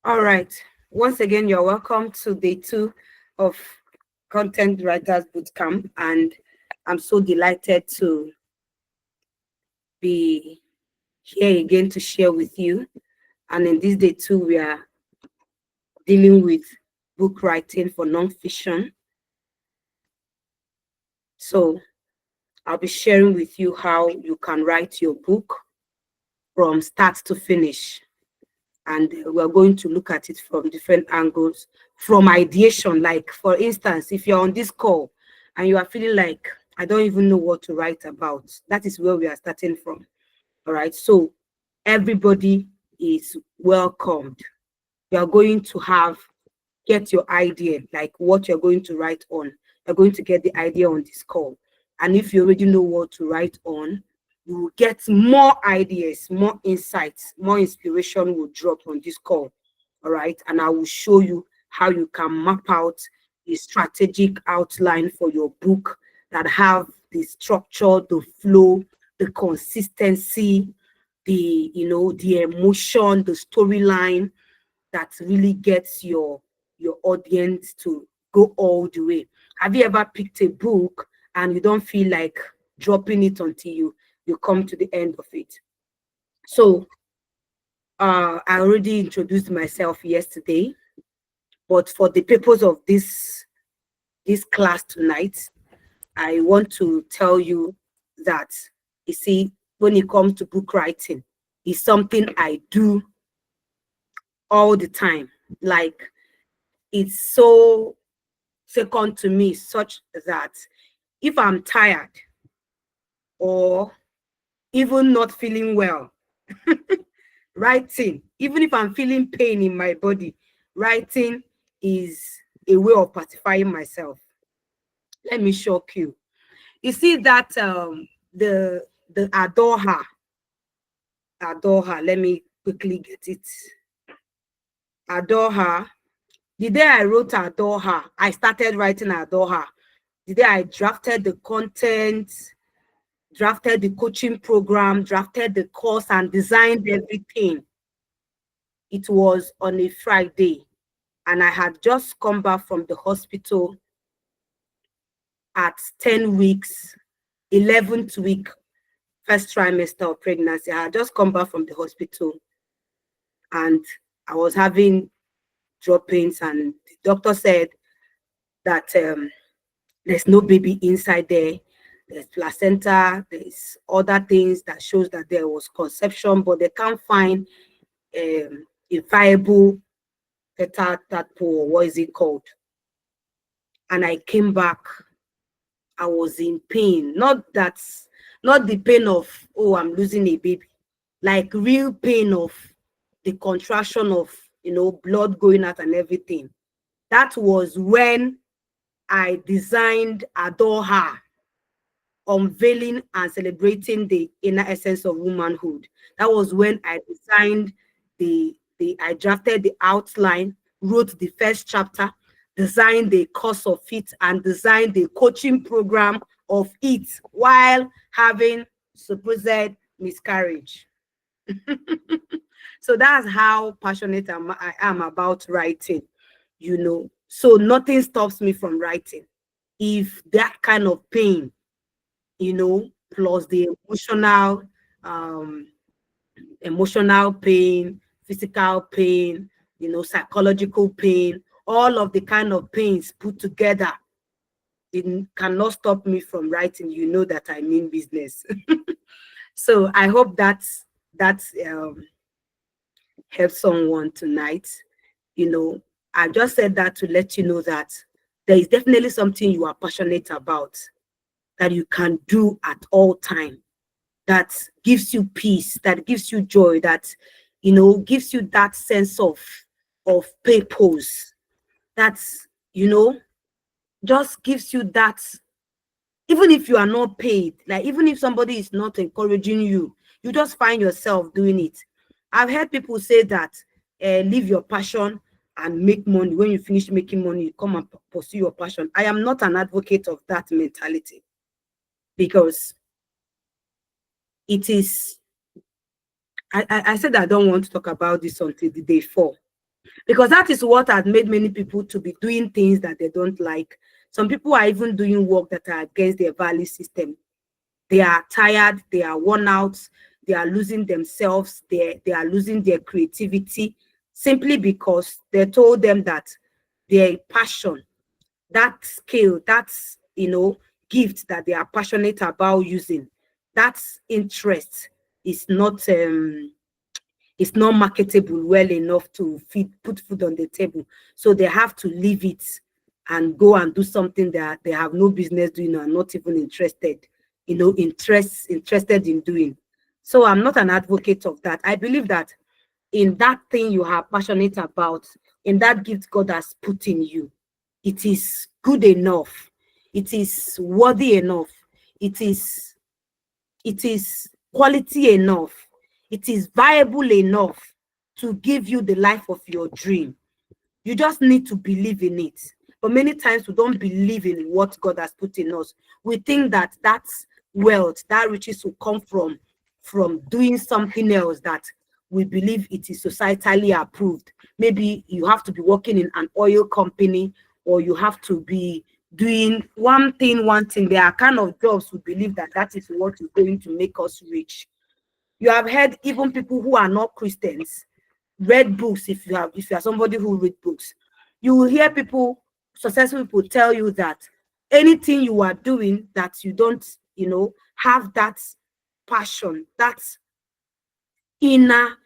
All right. Once again, you're welcome to day 2 of Content Writers Bootcamp, and I'm so delighted to be here again to share with you. And in this day 2, we are dealing with book writing for nonfiction. So I'll be sharing with you how you can write your book from start to finish. And we're going to look at it from different angles, from ideation. Like, for instance, if you're on this call and you are feeling like, I don't even know what to write about, that is where we are starting from. All right. So everybody is welcomed. You are going to get your idea, like what you're going to write on. You're going to get the idea on this call. And if you already know what to write on, you will get more ideas, more insights, more inspiration will drop on this call. All right. And I will show you how you can map out a strategic outline for your book that have the structure, the flow, the consistency, the emotion, the storyline that really gets your audience to go all the way. Have you ever picked a book and you don't feel like dropping it until you come to the end of it? So I already introduced myself yesterday, but for the purpose of this class tonight, I want to tell you that, you see, when it comes to book writing, it's something I do all the time. Like, it's so second to me, such that if I'm tired or even not feeling well, writing, even if I'm feeling pain in my body, writing is a way of pacifying myself. Let me shock you. You see that the adore her. Let me quickly get it. Adore her. The day I wrote adore her, I started writing adore her. The day I drafted the content, drafted the coaching program, drafted the course, and designed everything, it was on a Friday. And I had just come back from the hospital at 10 weeks, 11th week, first trimester of pregnancy. I had just come back from the hospital and I was having droppings, and the doctor said that there's no baby inside there. There's placenta, there's other things that shows that there was conception, but they can't find a viable fetal tadpole, what is it called? And I came back. I was in pain. Not the pain of, oh, I'm losing a baby. Like real pain of the contraction of, blood going out and everything. That was when I designed Adore Her, unveiling and celebrating the inner essence of womanhood. That was when I designed I drafted the outline, wrote the first chapter, designed the course of it, and designed the coaching program of it while having supposed miscarriage. So that's how passionate I am about writing, So nothing stops me from writing. If that kind of pain, plus the emotional pain, physical pain, psychological pain, all of the kind of pains put together, it cannot stop me from writing. You know that I mean business. So I hope that's helps someone tonight. I just said that to let you know that there is definitely something you are passionate about that you can do at all time, that gives you peace, that gives you joy, that gives you that sense of purpose, that's just gives you that. Even if you are not paid, like even if somebody is not encouraging you, you just find yourself doing it. I've heard people say that leave your passion and make money. When you finish making money, you come and pursue your passion. I am not an advocate of that mentality, because it is, I said I don't want to talk about this until the day 4. because that is what has made many people to be doing things that they don't like. Some people are even doing work that are against their value system. They are tired, they are worn out, they are losing themselves, they are losing their creativity simply because they told them that their passion, that skill, that's, gift that they are passionate about using, that interest is not it's not marketable well enough to put food on the table. So they have to leave it and go and do something that they have no business doing and not even interested, interested in doing. So I'm not an advocate of that. I believe that in that thing you are passionate about, in that gift God has put in you, it is good enough. It is worthy enough. It is quality enough. It is viable enough to give you the life of your dream. You just need to believe in it. But many times we don't believe in what God has put in us. We think that that's wealth, that riches will come from doing something else that we believe it is societally approved. Maybe you have to be working in an oil company, or you have to be doing one thing. There are kind of jobs we believe that that is what is going to make us rich. You have heard even people who are not Christians read books. If you are somebody who read books, you will hear people, successful people, tell you that anything you are doing that you don't have that passion, that inner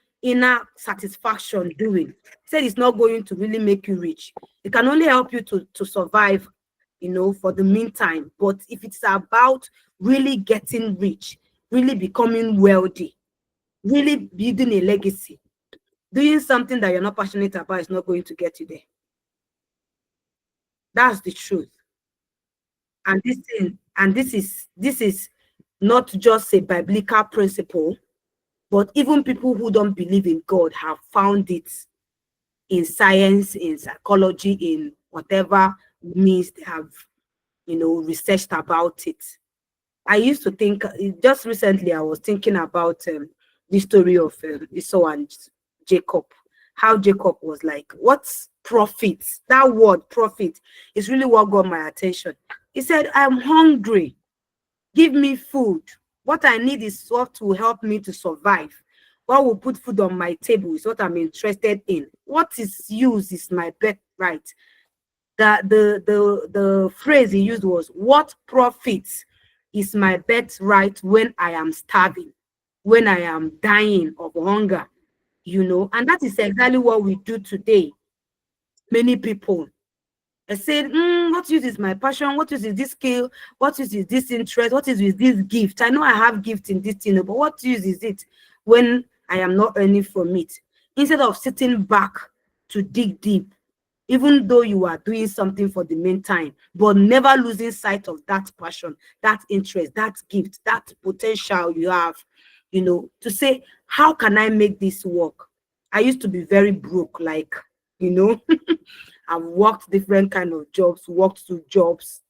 satisfaction doing, said it's not going to really make you rich. It can only help you to survive, for the meantime. But if it's about really getting rich, really becoming wealthy, really building a legacy, doing something that you're not passionate about is not going to get you there. That's the truth. And this is not just a biblical principle, but even people who don't believe in God have found it in science, in psychology, in whatever means they have, researched about it. I used to think, just recently I was thinking about the story of Esau and Jacob. How Jacob was like, what's profit? That word profit is really what got my attention. He said, I'm hungry. Give me food. What I need is what will help me to survive. What will put food on my table is what I'm interested in. What is used is my birthright. The phrase he used was, what profits is my birthright when I am starving, when I am dying of hunger, and that is exactly what we do today. Many people, I said, what use is my passion? What use is this skill? What use is this interest? What is with this gift? I know I have gift in this thing, but what use is it when I am not earning from it? Instead of sitting back to dig deep, even though you are doing something for the meantime, but never losing sight of that passion, that interest, that gift, that potential you have, to say, how can I make this work? I used to be very broke, like, I've worked different kind of jobs, worked two jobs,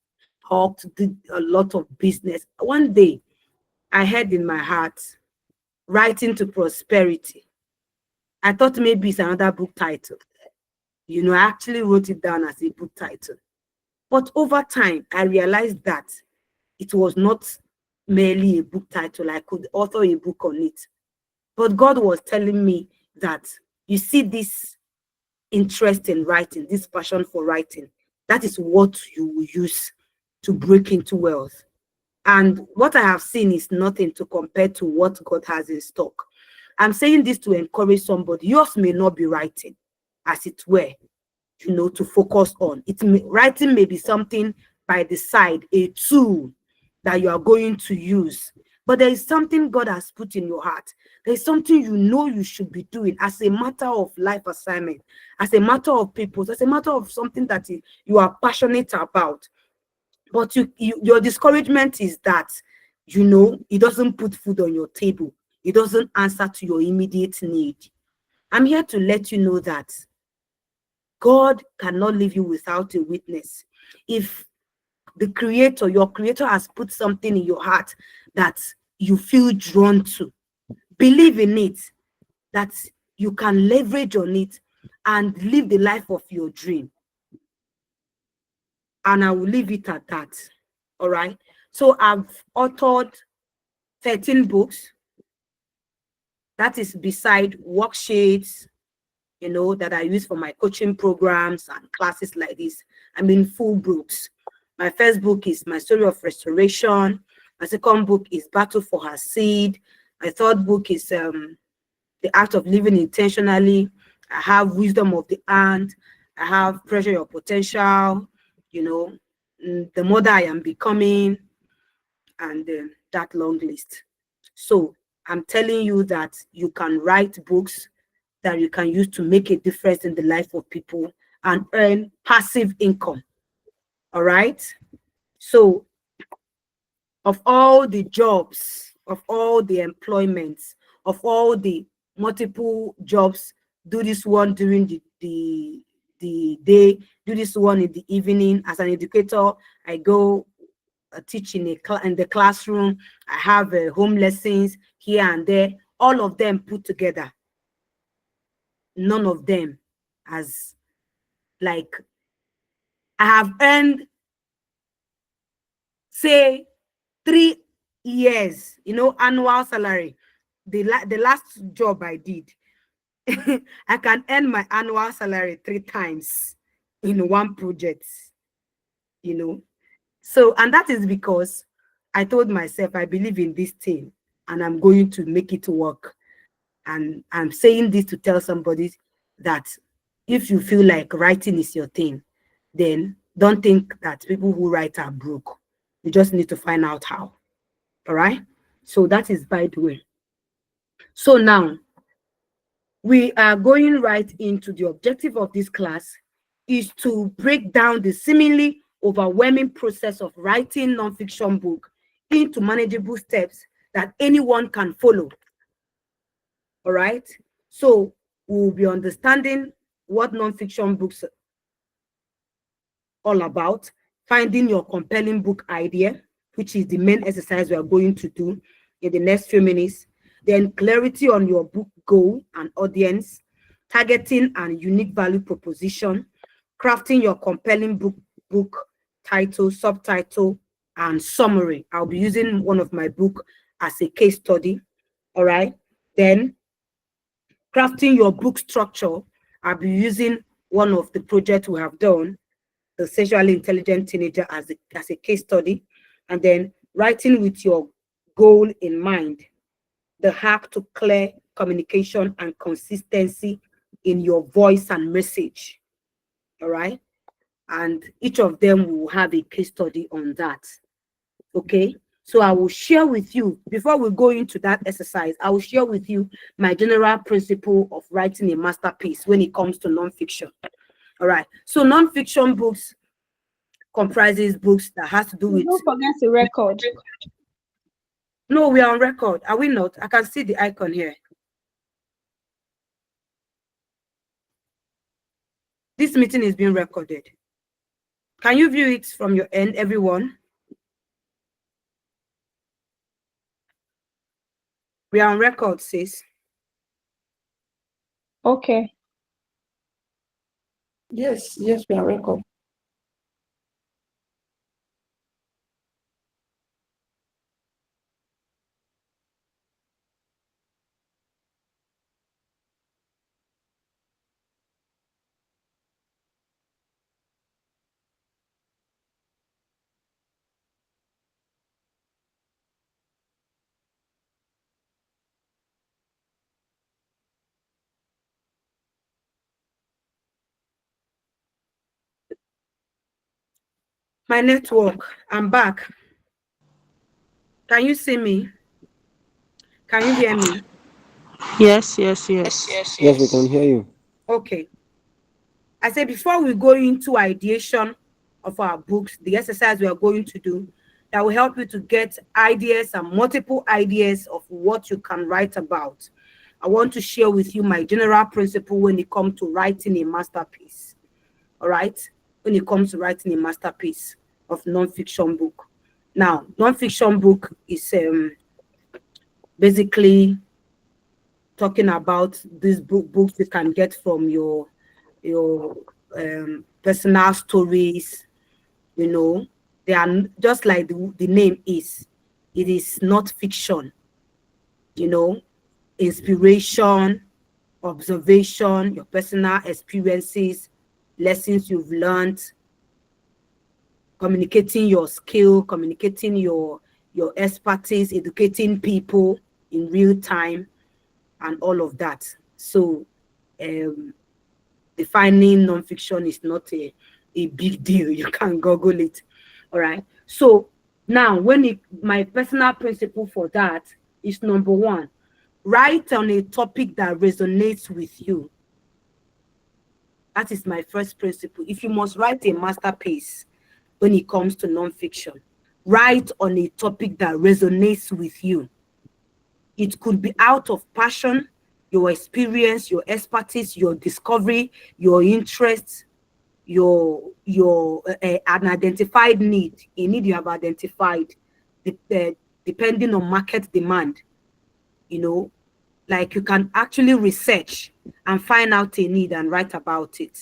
did a lot of business. One day, I had in my heart, Writing to Prosperity. I thought maybe it's another book title. I actually wrote it down as a book title. But over time, I realized that it was not merely a book title. I could author a book on it. But God was telling me that, you see, this interest in writing, this passion for writing, that is what you will use to break into wealth. And what I have seen is nothing to compare to what God has in stock. I'm saying this to encourage somebody. Yours may not be writing, as it were, to focus on. Writing may be something by the side, a tool that you are going to use. But there is something God has put in your heart. There is something you should be doing as a matter of life assignment, as a matter of purpose, as a matter of something that you are passionate about. But your discouragement is that, it doesn't put food on your table. It doesn't answer to your immediate need. I'm here to let you know that God cannot leave you without a witness. If your creator has put something in your heart that you feel drawn to, believe in it, that you can leverage on it and live the life of your dream. And I will leave it at that. All right. So I've authored 13 books. That is beside worksheets, that I use for my coaching programs and classes like this. I mean, full books. My first book is My Story of Restoration. My second book is Battle for Her Seed. My third book is The Art of Living Intentionally. I have Wisdom of the Ant. I have Pressure Your Potential, The Mother I Am Becoming, and that long list. So I'm telling you that you can write books that you can use to make a difference in the life of people and earn passive income. All right. So of all the jobs, of all the employments, of all the multiple jobs, do this one during the day, do this one in the evening. As an educator, I go teach in the classroom. I have home lessons here and there. All of them put together. None of them has, like, I have earned, say, 3 years, annual salary. The last job I did, I can earn my annual salary 3 times in one project, So, and that is because I told myself I believe in this thing and I'm going to make it work. And I'm saying this to tell somebody that if you feel like writing is your thing, then don't think that people who write are broke. You just need to find out how. All right. So that is by the way. So now we are going right into the objective of this class is to break down the seemingly overwhelming process of writing nonfiction book into manageable steps that anyone can follow. All right. So we'll be understanding what nonfiction books are all about, finding your compelling book idea, which is the main exercise we are going to do in the next few minutes. Then clarity on your book goal and audience, targeting and unique value proposition, crafting your compelling book title, subtitle, and summary. I'll be using one of my book as a case study. All right. Then crafting your book structure. I'll be using one of the projects we have done, the sexually intelligent teenager, as a case study. And then writing with your goal in mind, the hack to clear communication and consistency in your voice and message. All right. And each of them will have a case study on that. Okay. So I will share with you, before we go into that exercise, I will share with you my general principle of writing a masterpiece when it comes to nonfiction. All right. So nonfiction books comprises books that has to do with. Don't forget to record. No, we are on record. Are we not? I can see the icon here. This meeting is being recorded. Can you view it from your end, everyone? We are on record, sis. Okay. Yes, we are on record. My network, I'm back. Can you see me? Can you hear me? Yes, we can hear you. Okay. I said before we go into ideation of our books, the exercise we are going to do that will help you to get ideas and multiple ideas of what you can write about. I want to share with you my general principle when it comes to writing a masterpiece. All right? When it comes to writing a masterpiece of nonfiction book. Now, nonfiction book is basically talking about these books you can get from your your personal stories, they are just like the name is. It is not fiction, you know, inspiration, observation, your personal experiences, lessons you've learned, communicating your skill, communicating your expertise, educating people in real time, and all of that. So um, defining nonfiction is not a big deal. You can Google it. All right. So now, my personal principle for that is number one, write on a topic that resonates with you. That is my first principle. If you must write a masterpiece when it comes to nonfiction, write on a topic that resonates with you. It could be out of passion, your experience, your expertise, your discovery, your interests, your an identified need, a need you have identified, depending on market demand. Like you can actually research and find out a need and write about it.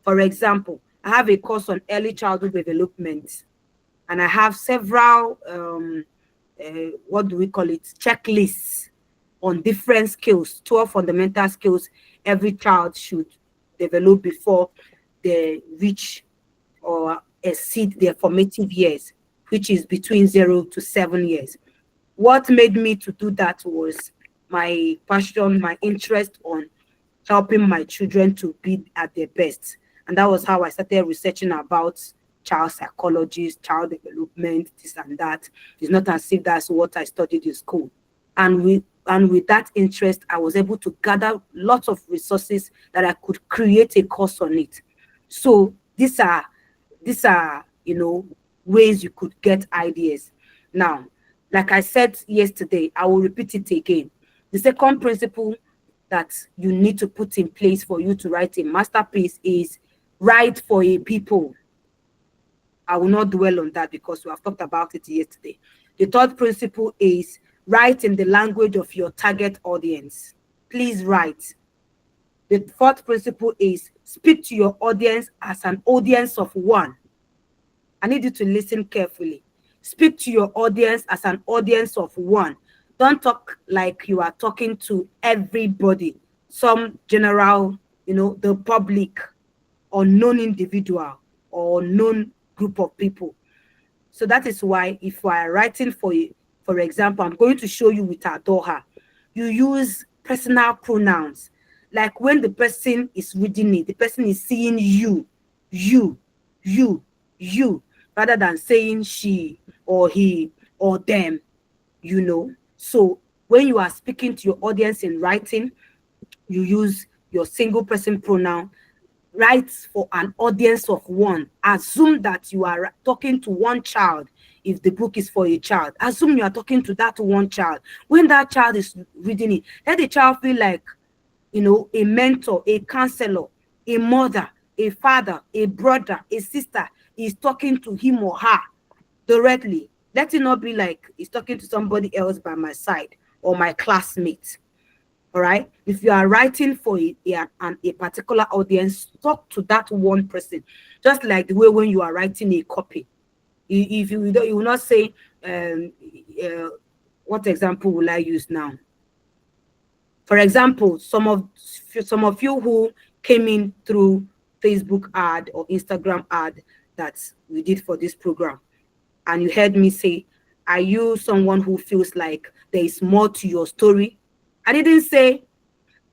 For example, I have a course on early childhood development, and I have several what do we call it, checklists on different skills, 12 fundamental skills every child should develop before they reach or exceed their formative years, which is between 0 to 7 years. What made me to do that was my passion, my interest on helping my children to be at their best. And that was how I started researching about child psychology, child development, this and that. It's not as if that's what I studied in school. And with that interest, I was able to gather lots of resources that I could create a course on it. So these are ways you could get ideas. Now, like I said yesterday, I will repeat it again. The second principle that you need to put in place for you to write a masterpiece is write for a people. I will not dwell on that because we have talked about it yesterday. The third principle is write in the language of your target audience. Please write. The fourth principle is speak to your audience as an audience of one. I need you to listen carefully. Speak to your audience as an audience of one. Don't talk like you are talking to everybody, some general, the public, or known individual, or known group of people. So that is why if we are writing for example, I'm going to show you with Adoha, you use personal pronouns. Like when the person is reading it, the person is seeing you, rather than saying she or he or them, So when you are speaking to your audience in writing, you use your single person pronoun. Write for an audience of one. Assume that you are talking to one child. If the book is for a child, assume you are talking to that one child. When that child is reading it, let the child feel like, a mentor, a counselor, a mother, a father, a brother, a sister is talking to him or her directly. Let it not be like he's talking to somebody else by my side or my classmate. All right. If you are writing for a particular audience, talk to that one person. Just like the way when you are writing a copy, if you will not say, what example will I use now? For example, some of you who came in through Facebook ad or Instagram ad that we did for this program, and you heard me say, are you someone who feels like there is more to your story? I didn't say,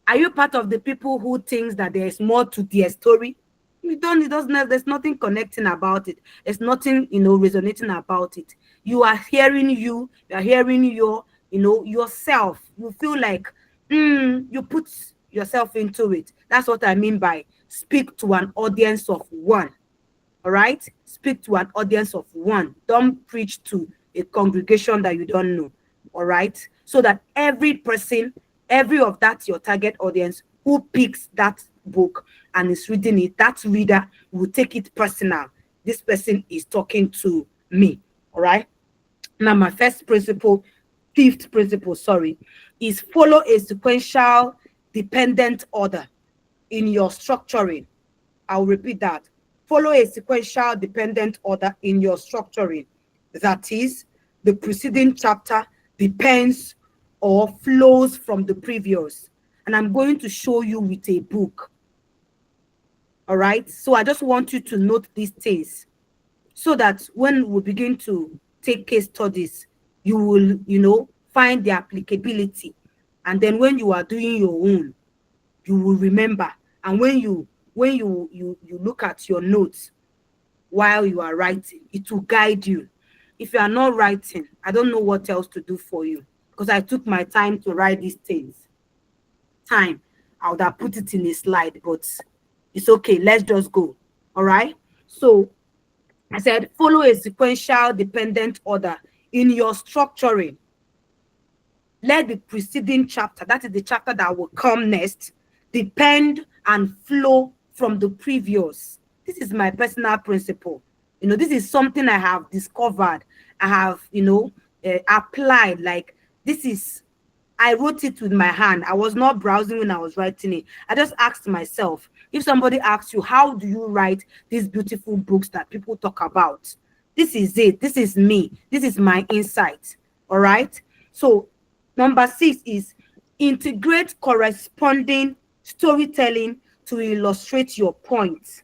are you part of the people who thinks that there is more to their story? There's nothing connecting about it. There's nothing, resonating about it. You are hearing yourself. You feel like, you put yourself into it. That's what I mean by speak to an audience of one. All right? Speak to an audience of one. Don't preach to a congregation that you don't know. All right? So that every of that your target audience who picks that book and is reading it, that reader will take it personal. This person is talking to me. All right? Now, my fifth principle, is follow a sequential dependent order. in your structuring. I'll repeat that. Follow a sequential dependent order in your structuring. That is, the preceding chapter depends or flows from the previous. And I'm going to show you with a book. All right. So I just want you to note these things so that when we begin to take case studies, you will, find the applicability. And then when you are doing your own, you will remember. And when you look at your notes while you are writing, it will guide you. If you are not writing, I don't know what else to do for you, because I took my time to write these things. Time, I would have put it in a slide, but it's okay. Let's just go. All right. So I said, follow a sequential dependent order in your structuring. Let the preceding chapter, that is the chapter that will come next, depend and flow from the previous. This is my personal principle. This is something I have discovered. I have, applied. Like, I wrote it with my hand. I was not browsing when I was writing it. I just asked myself, if somebody asks you, how do you write these beautiful books that people talk about? This is it. This is me. This is my insight. All right. So number 6 is integrate corresponding storytelling to illustrate your point.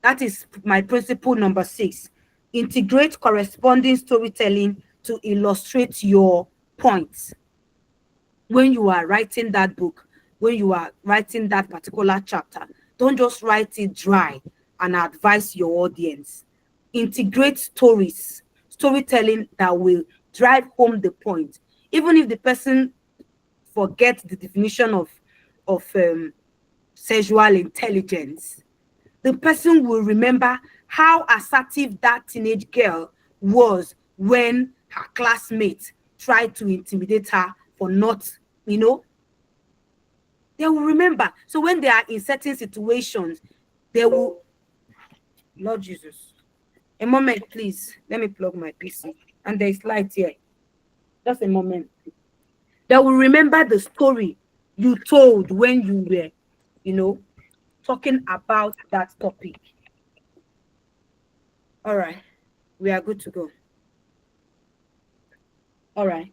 That is my principle number 6. Integrate corresponding storytelling to illustrate your points. When you are writing that book, when you are writing that particular chapter, don't just write it dry and advise your audience. Integrate storytelling that will drive home the point. Even if the person forgets the definition of sexual intelligence, the person will remember how assertive that teenage girl was when her classmates tried to intimidate her for not, they will remember. So when they are in certain situations, they will, Lord Jesus, a moment, please. Let me plug my PC. And there's light here. Just a moment. They will remember the story you told when you were, talking about that topic. All right. We are good to go. All right.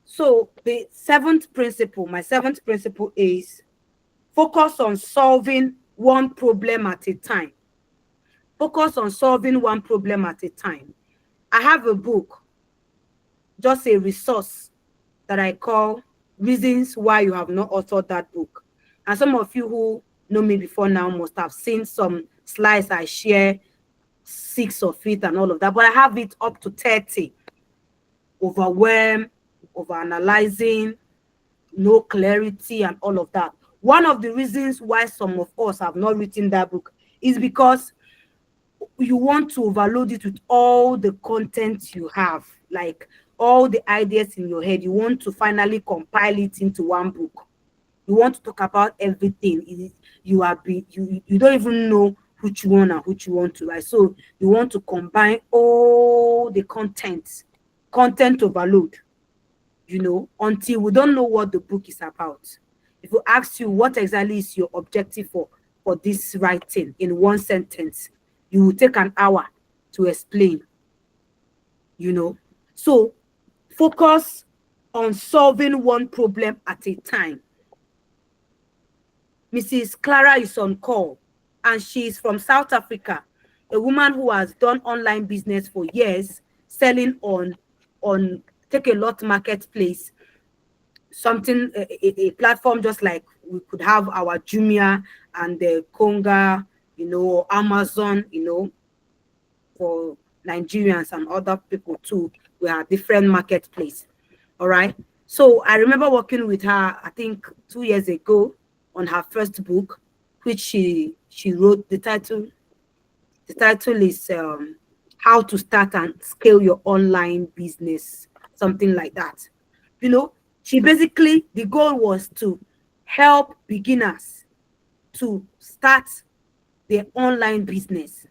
So my seventh principle is focus on solving one problem at a time. Focus on solving one problem at a time. I have a book, just a resource that I call Reasons Why You Have Not Authored That Book. And some of you who know me before now must have seen some slides I share, 6 of it and all of that. But I have it up to 30. Overwhelmed, overanalyzing, no clarity, and all of that. One of the reasons why some of us have not written that book is because you want to overload it with all the content you have, like all the ideas in your head. You want to finally compile it into one book. You want to talk about everything. You don't even know which one and which you want to write. So you want to combine all the content overload, until we don't know what the book is about. If we ask you what exactly is your objective for this writing in one sentence, you will take an hour to explain, So focus on solving one problem at a time. Mrs. Clara is on call, and she is from South Africa, a woman who has done online business for years, selling on Take a Lot Marketplace, something, a platform just like we could have our Jumia and the Konga, Amazon, for Nigerians and other people too. We are different marketplace. All right. So I remember working with her, I think 2 years ago, on her first book, which she wrote. The title is How to Start and Scale Your Online Business, something like that. She basically, the goal was to help beginners to start their online business.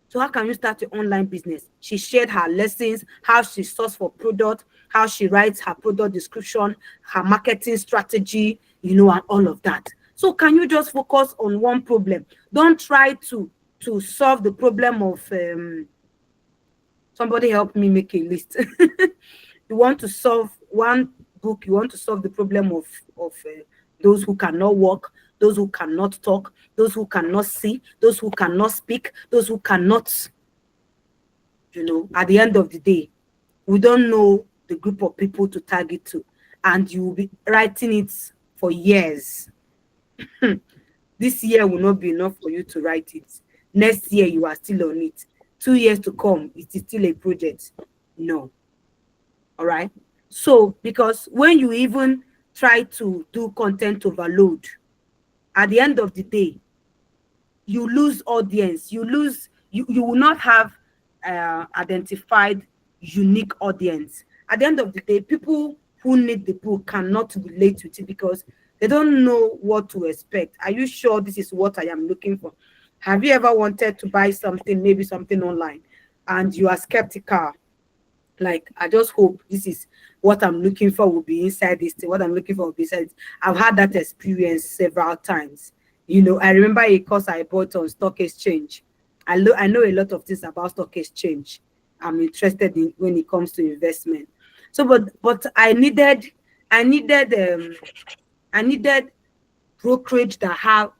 So how can you start your online business? She shared her lessons, how she sources for product, how she writes her product description, her marketing strategy, and all of that. So can you just focus on one problem? Don't try to solve the problem of somebody help me make a list. You want to solve one book, you want to solve the problem of those who cannot walk, those who cannot talk, those who cannot see, those who cannot speak, those who cannot, at the end of the day, we don't know the group of people to target to, and you will be writing it for years. This year will not be enough for you to write it. Next year, you are still on it. 2 years to come, it is still a project. No. All right. So, because when you even try to do content overload, at the end of the day, you lose audience. You will not have identified unique audience. At the end of the day, people who need the book cannot relate with it because they don't know what to expect. Are you sure this is what I am looking for? Have you ever wanted to buy something, maybe something online, and you are skeptical? Like, I just hope this is what I'm looking for will be inside this thing. What I'm looking for will be inside. I've had that experience several times. I remember a course I bought on stock exchange. I know a lot of things about stock exchange. I'm interested in when it comes to investment. So, but I needed brokerage that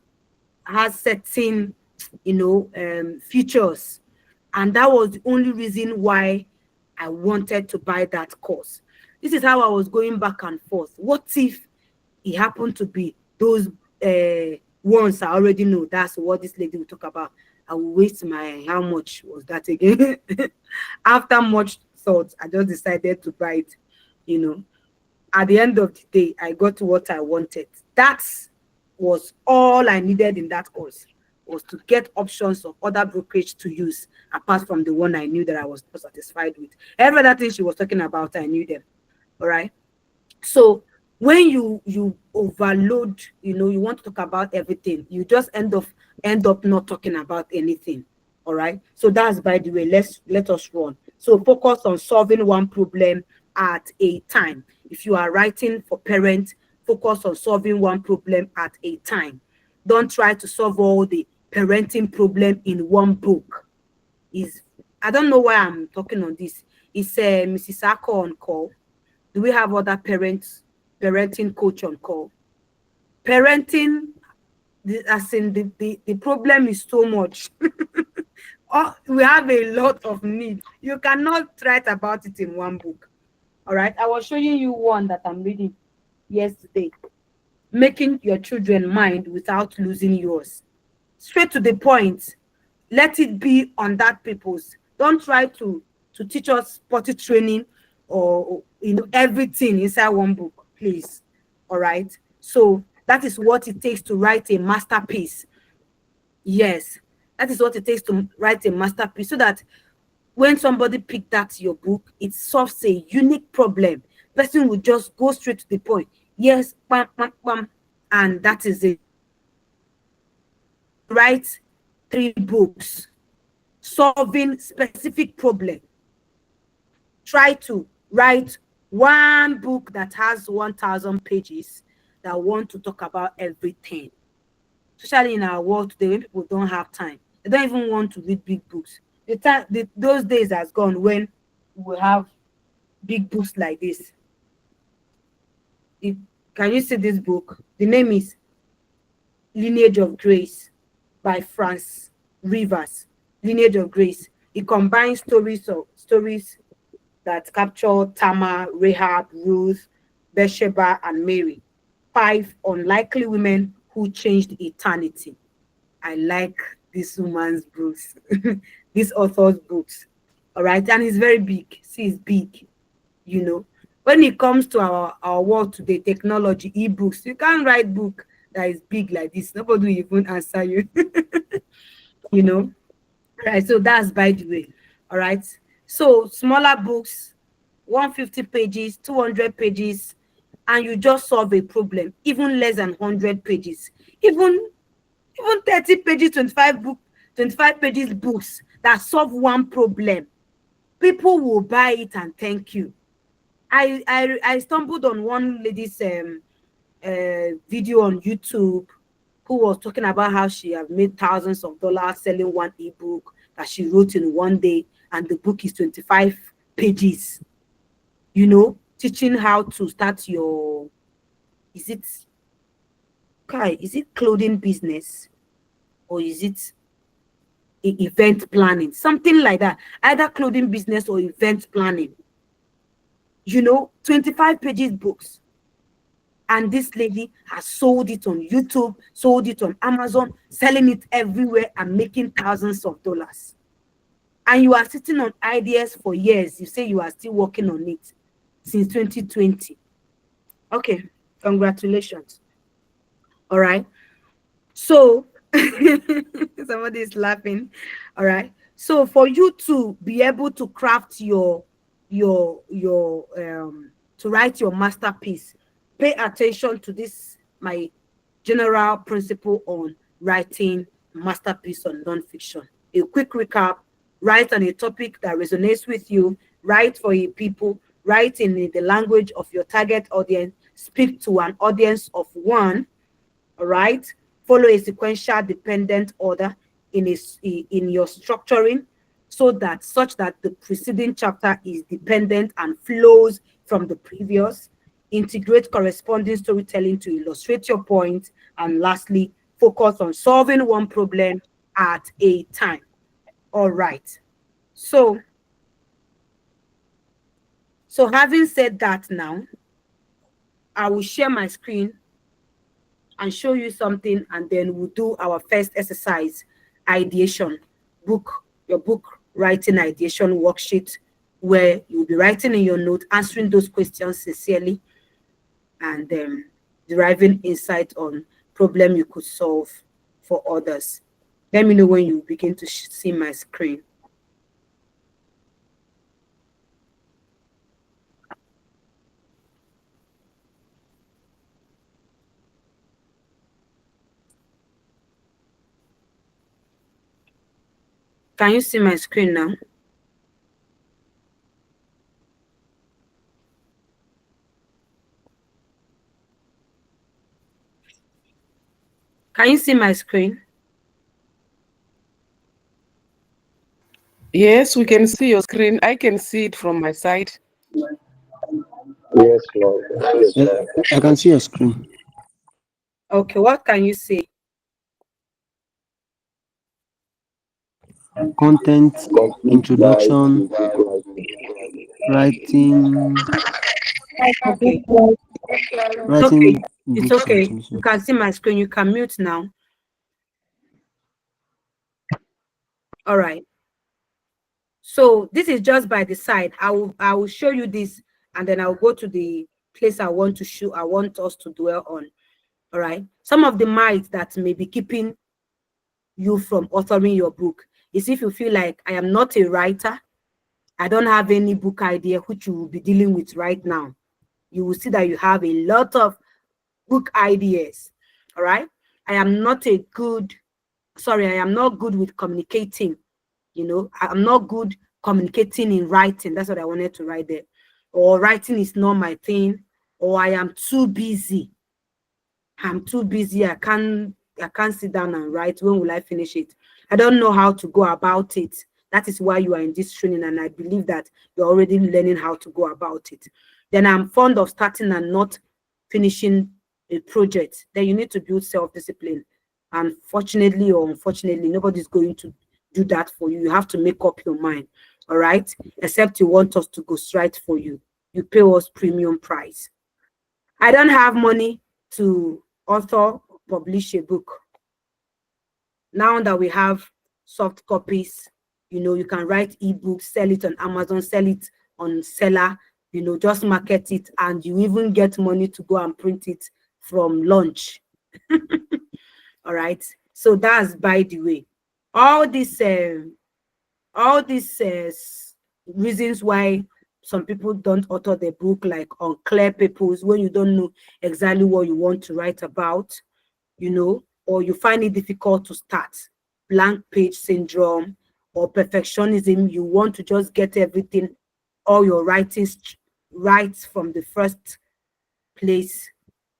has certain features, and that was the only reason why I wanted to buy that course. This is how I was going back and forth. What if it happened to be those ones I already know? That's what this lady will talk about. I will waste my, how much was that again? After much thought, I just decided to buy it. At the end of the day, I got what I wanted. That was all I needed in that course, was to get options of other brokerage to use apart from the one I knew that I was not satisfied with. Every other thing she was talking about, I knew them. All right. So when you overload, you want to talk about everything, you just end up not talking about anything. All right. So that's, by the way, let us run. So focus on solving one problem at a time. If you are writing for parents, focus on solving one problem at a time. Don't try to solve all the parenting problem in one book. I don't know why I'm talking on this. Is Mrs. Ako on call? Do we have other parenting coach on call? Parenting, as in the problem is so much. Oh, we have a lot of need. You cannot write about it in one book. All right. I was showing you one that I'm reading yesterday. Making your children mind without losing yours. Straight to the point. Let it be on that purpose. Don't try to teach us potty training or everything inside one book, please. All right. So that is what it takes to write a masterpiece. Yes, that is what it takes to write a masterpiece, so that when somebody picked that your book, it solves a unique problem. Person will just go straight to the point. Yes, bam, bam, bam, and that is it. Write 3 books solving specific problem. Try to write one book that has 1,000 pages that want to talk about everything. Especially in our world today, when people don't have time, they don't even want to read big books. Those days has gone when we have big books like this. Can you see this book? The name is Lineage of Grace by France Rivers. Lineage of Grace. It combines stories that capture Tamar, Rahab, Ruth, Bathsheba, and Mary. 5 unlikely women who changed eternity. I like this woman's books, this author's books. All right. And it's very big. See, it's big. When it comes to our world today, technology, ebooks, you can't write book that is big like this. Nobody will even answer you. Right. So that's, by the way. All right. So smaller books, 150 pages, 200 pages, and you just solve a problem. Even less than 100 pages, even 30 pages, 25 pages books that solve one problem. People will buy it and thank you. I stumbled on one lady's video on YouTube. who was talking about how she have made thousands of dollars selling one ebook that she wrote in one day, and the book is 25 pages. You know, teaching how to start your, is it, Kai, is it clothing business, or is it event planning, something like that, either clothing business or event planning. You know, 25 pages books. And this lady has sold it on YouTube, sold it on Amazon, selling it everywhere and making thousands of dollars. And you are sitting on ideas for years. You say you are still working on it since 2020. Okay, congratulations. All right. So somebody is laughing. All right. So for you to be able to craft your to write your masterpiece, pay attention to this, my general principle on writing masterpiece on nonfiction. A quick recap: write on a topic that resonates with you, write for a people, write in the language of your target audience, speak to an audience of one. All right, follow a sequential dependent order in your structuring, so that such that the preceding chapter is dependent and flows from the previous. Integrate corresponding storytelling to illustrate your point. And lastly, focus on solving one problem at a time. All right, so having said that, now I will share my screen and show you something, and then we'll do our first exercise, ideation. Your book writing ideation worksheet, where you'll be writing in your note, answering those questions sincerely, and deriving insight on problem you could solve for others. Let me know when you begin to see my screen. Can you see my screen now? Can you see my screen? Yes, we can see your screen. I can see it from my side. Yes, Lord. Yeah, I can see your screen. Okay, what can you see? Content, introduction, Writing. writing, Okay, writing it's books okay. You automation. can see my screen. You can mute now. All right. So this is just by the side. I will show you this, and then I'll go to the place I want to show. I want us to dwell on. All right. Some of the myths that may be keeping you from authoring your book is if you feel like, I am not a writer, I don't have any book idea, which you will be dealing with right now. You will see that you have a lot of book ideas. All right. I am not good with communicating. You know, I'm not good communicating in writing. That's what I wanted to write there. Or writing is not my thing. Or I am too busy. I'm too busy. I can't sit down and write. When will I finish it? I don't know how to go about it. That is why you are in this training, and I believe that you're already learning how to go about it. Then I'm fond of starting and not finishing a project. Then you need to build self-discipline. And fortunately or unfortunately, nobody's going to do that for you. You have to make up your mind. All right. Except you want us to go straight for you. You pay us premium price. I don't have money to author, publish a book. Now that we have soft copies, you know, you can write ebooks, sell it on Amazon, sell it on Seller, you know, just market it, and you even get money to go and print it from launch. All right. So that's by the way. All these reasons why some people don't author the book, like unclear papers, when you don't know exactly what you want to write about, you know, or you find it difficult to start, blank page syndrome, or perfectionism. You want to just get everything, all your writings right from the first place.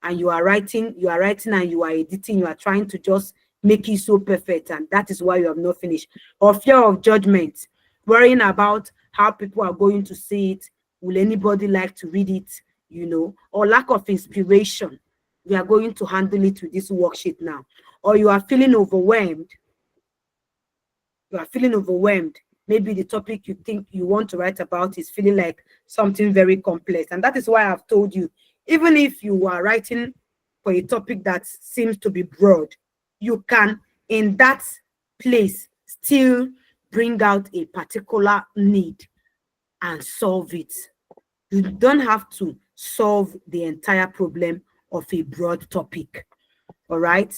and you are writing and you are editing, you are trying to just make it so perfect, and that is why you have not finished. Or fear of judgment, worrying about how people are going to see it. Will anybody like to read it? Or lack of inspiration. We are going to handle it with this worksheet now. Or you are feeling overwhelmed. Maybe the topic you think you want to write about is feeling like something very complex. And that is why I've told you, even if you are writing for a topic that seems to be broad, you can, in that place, still bring out a particular need and solve it. You don't have to solve the entire problem of a broad topic. All right?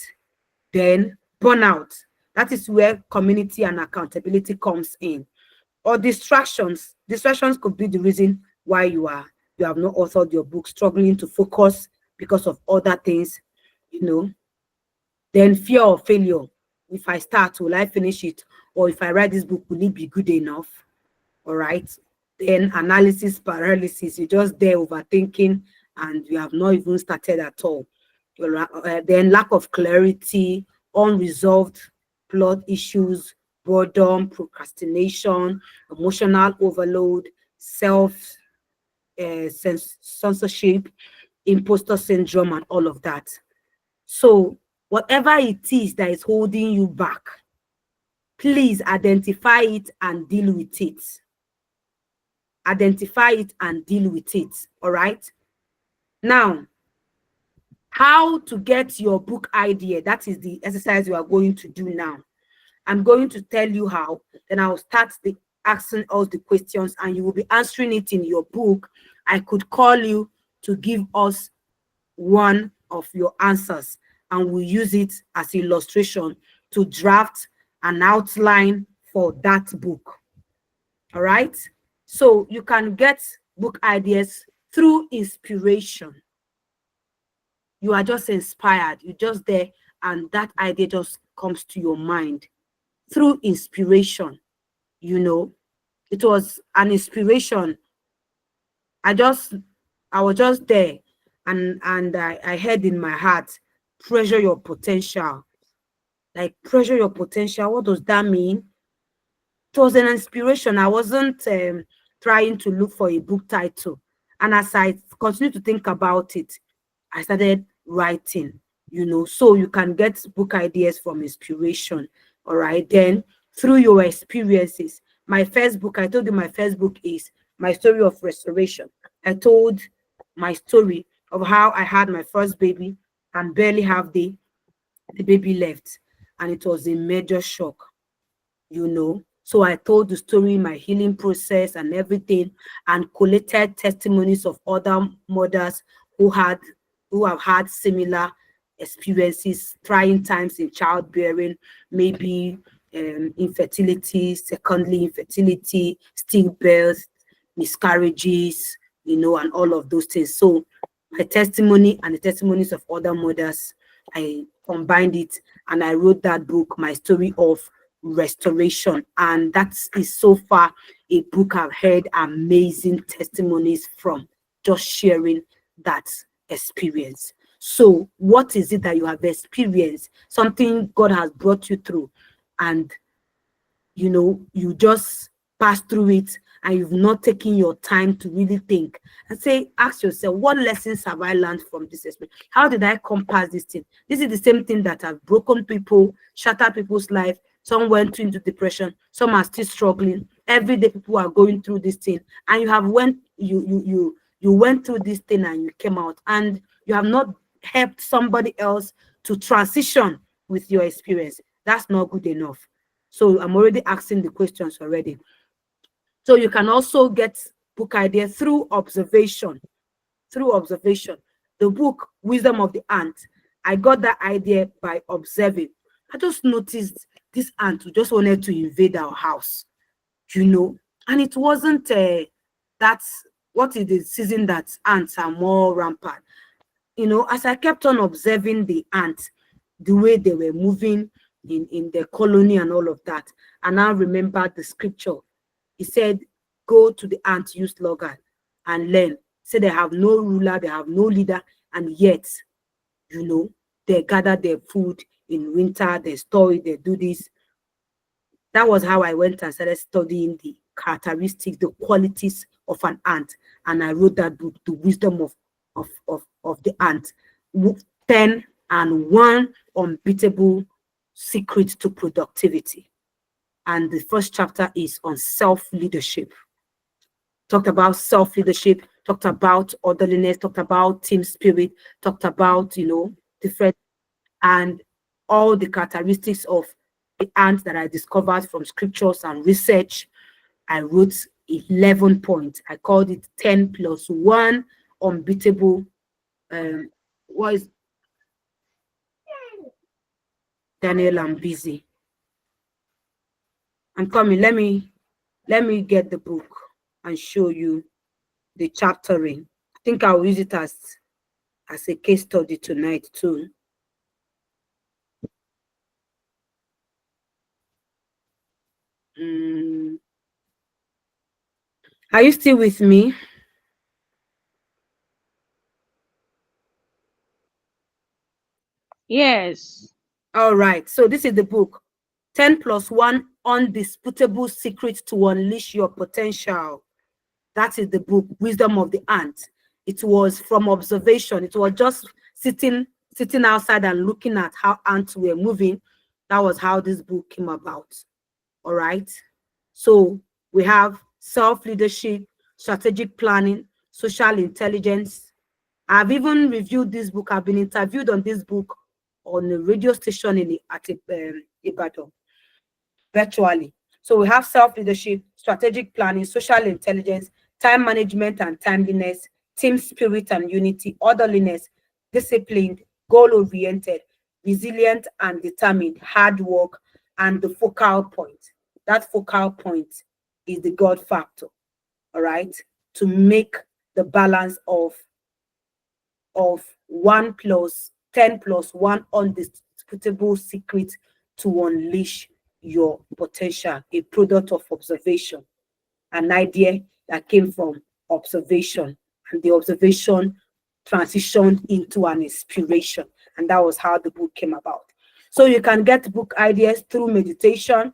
Then burnout. That is where community and accountability comes in. Or distractions. Distractions could be the reason why you have not authored your book, struggling to focus because of other things, Then fear of failure. If I start, will I finish it? Or if I write this book, will it be good enough? All right. Then analysis paralysis. You're just there overthinking and you have not even started at all. Then lack of clarity, unresolved plot issues, boredom, procrastination, emotional overload, censorship, imposter syndrome, and all of that. So whatever it is that is holding you back, please identify it and deal with it. Identify it and deal with it. All right. Now, how to get your book idea? That is the exercise you are going to do now. I'm going to tell you how, then I'll start asking all the questions and you will be answering it in your book. I could call you to give us one of your answers and we'll use it as illustration to draft an outline for that book. All right. So you can get book ideas through inspiration. You are just inspired. You're just there and that idea just comes to your mind through inspiration. It was an inspiration. I was just there and I heard in my heart, pressure your potential. Like, pressure your potential. What does that mean? It was an inspiration. I wasn't trying to look for a book title. And as I continued to think about it, I started writing, so you can get book ideas from inspiration. All right. Then through your experiences, my first book, I told you my first book is My Story of Restoration. I told my story of how I had my first baby and barely have the baby left. And it was a major shock, So I told the story, my healing process and everything, and collected testimonies of other mothers who have had similar experiences, trying times in childbearing, maybe infertility, secondly infertility, stillbirth, miscarriages, and all of those things. So my testimony and the testimonies of other mothers, I combined it and I wrote that book, My Story of Restoration. And that is so far a book I've heard amazing testimonies from, just sharing that experience. So what is it that you have experienced? Something God has brought you through and you just pass through it and you've not taken your time to really think and ask yourself, what lessons have I learned from this experience? How did I come past this thing? This is the same thing that have broken people, shattered people's life. Some went into depression, some are still struggling. Every day people are going through this thing, and you went through this thing and you came out, and you have not helped somebody else to transition with your experience. That's not good enough. So I'm already asking the questions already. So you can also get book ideas through observation. The book Wisdom of the Ant, I got that idea by observing. I just noticed this ant who just wanted to invade our house, and it wasn't that's what is the season that ants are more rampant. As I kept on observing the ants, the way they were moving in the colony and all of that, and I remembered the scripture. He said, go to the ant use logger and learn. Say they have no ruler, they have no leader, and yet you know, they gather their food in winter, they store it, they do this. That was how I went and started studying the characteristics, the qualities of an ant. And I wrote that book, The Wisdom of the Ant. 10 and 1 unbeatable secrets to productivity. And the first chapter is on self-leadership. Talked about self-leadership, talked about orderliness, talked about team spirit, talked about, you know, different, and all the characteristics of the ant that I discovered from scriptures and research. I wrote 11 points. I called it 10 plus 1 unbeatable. Was Daniel, I'm busy. I'm coming. Let me get the book and show you the chaptering. I think I'll use it as a case study tonight too. Are you still with me? Yes. All right. So this is the book, 10 plus 1 Undisputable Secrets to Unleash Your Potential. That is the book, Wisdom of the Ant. It was from observation. It was just sitting outside and looking at how ants were moving. That was how this book came about. All right. So we have self-leadership, strategic planning, social intelligence. I've even reviewed this book. I've been interviewed on this book on a radio station at Ibadan, virtually. So we have self-leadership, strategic planning, social intelligence, time management and timeliness, team spirit and unity, orderliness, disciplined, goal-oriented, resilient and determined, hard work, and the focal point. That focal point is the God factor, all right, to make the balance of 1 plus 10 plus 1 undisputable secret to unleash your potential, a product of observation, an idea that came from observation, and the observation transitioned into an inspiration, and that was how the book came about. So you can get book ideas through meditation,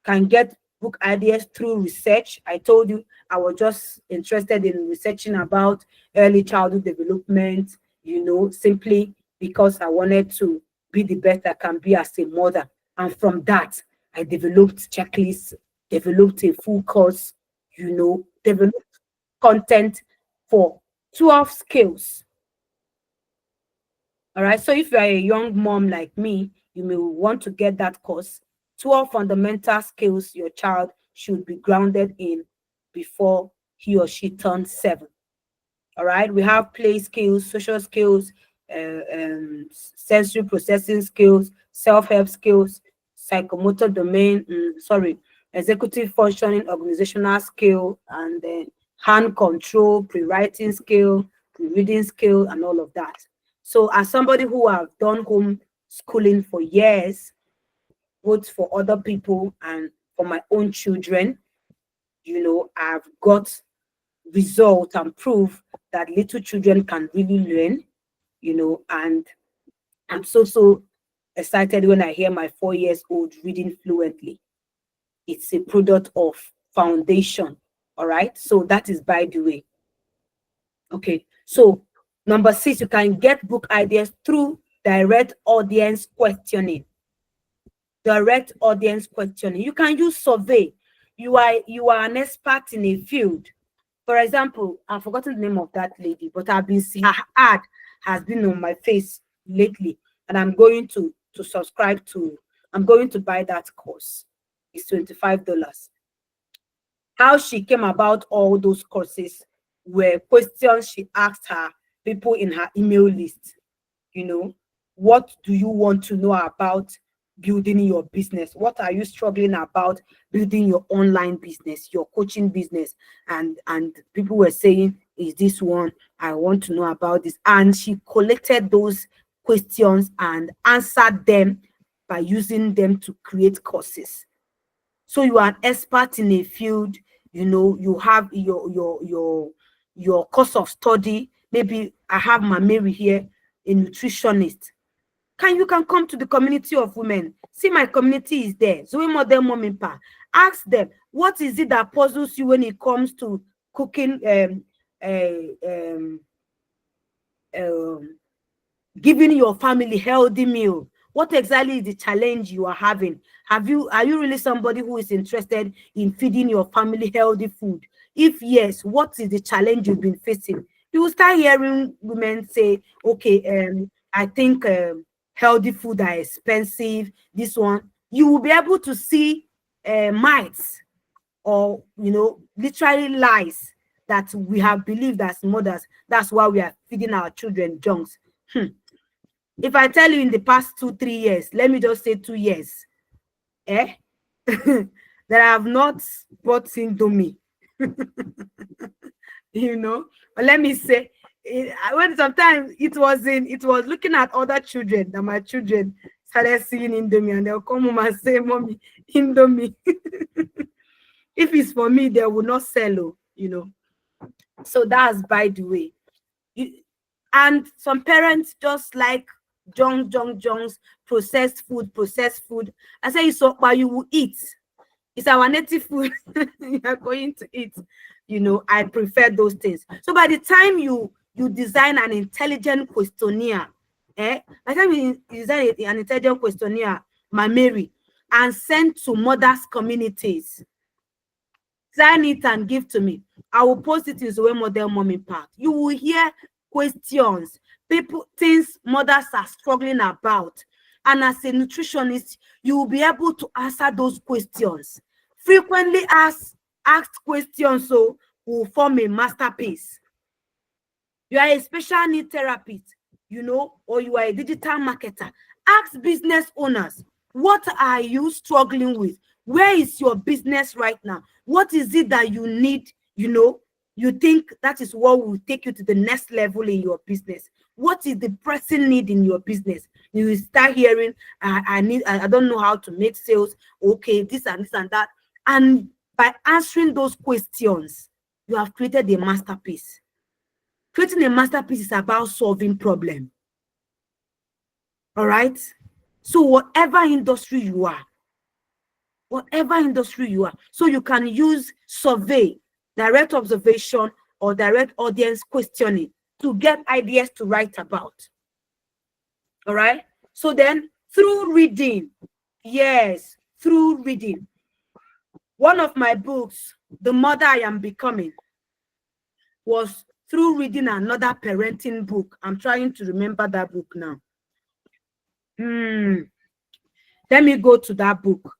can get book ideas through research. I told you I was just interested in researching about early childhood development, you know, simply because I wanted to be the best I can be as a mother. And from that, I developed checklists, developed a full course, you know, developed content for 12 skills. All right. So if you're a young mom like me, you may want to get that course. 12 fundamental skills your child should be grounded in before he or she turns 7. All right. We have play skills, social skills, sensory processing skills, self-help skills, psychomotor domain, executive functioning, organizational skill, and then hand control, pre-writing skill, pre-reading skill, and all of that. So as somebody who have done home schooling for years, both for other people and for my own children, you know, I've got result and proof that little children can really learn, you know, and I'm so excited when I hear my 4 years old reading fluently. It's a product of foundation. All right. So that is by the way. Okay. So number 6, you can get book ideas through direct audience questioning. Direct audience questioning. You can use survey. You are an expert in a field. For example, I've forgotten the name of that lady, but I've been seeing her ad has been on my face lately, and I'm going to subscribe to. I'm going to buy that course. It's $25. How she came about all those courses were questions she asked her people in her email list. You know, what do you want to know about building your business? What are you struggling about building your online business, your coaching business? And people were saying, is this one? I want to know about this. And she collected those questions and answered them by using them to create courses. So you are an expert in a field, you know, you have your course of study. Maybe I have my Mary here. a nutritionist, you can come to the community of women. See, my community is there. Zoe Model Mom in Pa. Ask them, what is it that puzzles you when it comes to cooking, giving your family healthy meal? What exactly is the challenge you are having? Are you really somebody who is interested in feeding your family healthy food? If yes, what is the challenge you've been facing? You will start hearing women say, okay, I think healthy food are expensive. This one, you will be able to see myths, or literally lies that we have believed as mothers. That's why we are feeding our children junks. If I tell you in the past 2-3 years, let me just say 2 years, that I have not bought Indomie, but let me say, when sometimes it was looking at other children, that my children started seeing Indomie, and they'll come home and say, Mommy, Indomie. If it's for me, they will not sell, So that's by the way. And some parents just like John's processed food. I say, so but you will eat. It's our native food. You are going to eat. I prefer those things. So by the time you design an intelligent questionnaire, by the time you design an intelligent questionnaire, my Mary, and send to mothers' communities, sign it and give to me. I will post it in Zoe Model Mom Impact. You will hear questions, things mothers are struggling about. And as a nutritionist, you will be able to answer those questions. Frequently asked questions so will form a masterpiece. You are a special need therapist, or you are a digital marketer. Ask business owners, what are you struggling with? Where is your business right now? What is it that you need? You think that is what will take you to the next level in your business. What is the pressing need in your business? You will start hearing, I don't know how to make sales. Okay, this and this and that. And by answering those questions, you have created a masterpiece. Creating a masterpiece is about solving problems. All right? So whatever industry you are, so you can use survey, direct observation, or direct audience questioning to get ideas to write about. All right? So then through reading, yes, through reading. One of my books, The Mother I Am Becoming, was through reading another parenting book. I'm trying to remember that book now. Let me go to that book.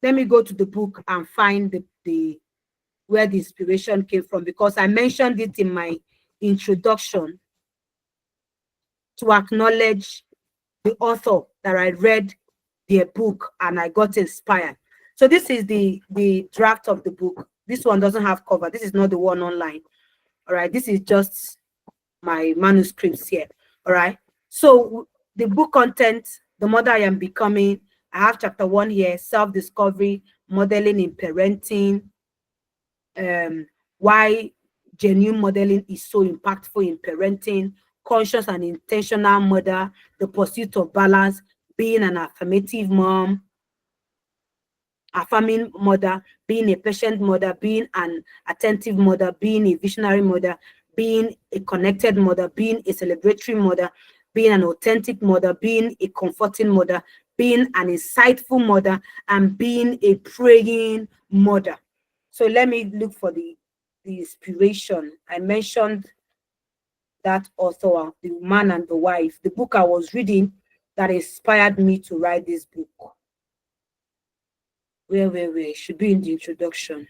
Let me go to the book and find the where the inspiration came from, because I mentioned it in my introduction to acknowledge the author that I read their book and I got inspired. So this is the draft of the book. This one doesn't have cover. This is not the one online. All right, this is just my manuscripts here. All right, so the book content, The Mother I Am Becoming. I have chapter 1 here, self-discovery, modeling in parenting, why genuine modeling is so impactful in parenting, conscious and intentional mother, the pursuit of balance, being an affirmative mom, affirming mother, being a patient mother, being an attentive mother, being a visionary mother, being a connected mother, being a celebratory mother, being an authentic mother, being a comforting mother, being an insightful mother, and being a praying mother. So let me look for the inspiration. I mentioned that author, The Man and the Wife, the book I was reading that inspired me to write this book. Where it should be in the introduction.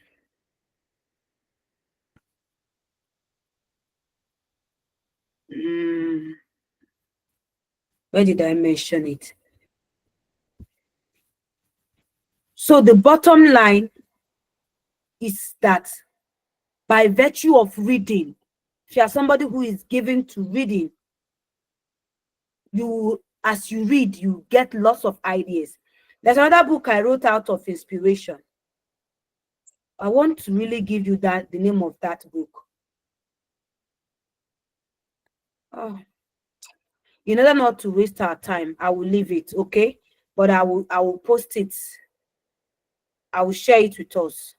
Where did I mention it? So the bottom line is that by virtue of reading, if you are somebody who is given to reading, as you read, you get lots of ideas. There's another book I wrote out of inspiration. I want to really give you the name of that book. Oh. In order not to waste our time, I will leave it, okay? But I will post it. I will share it with us.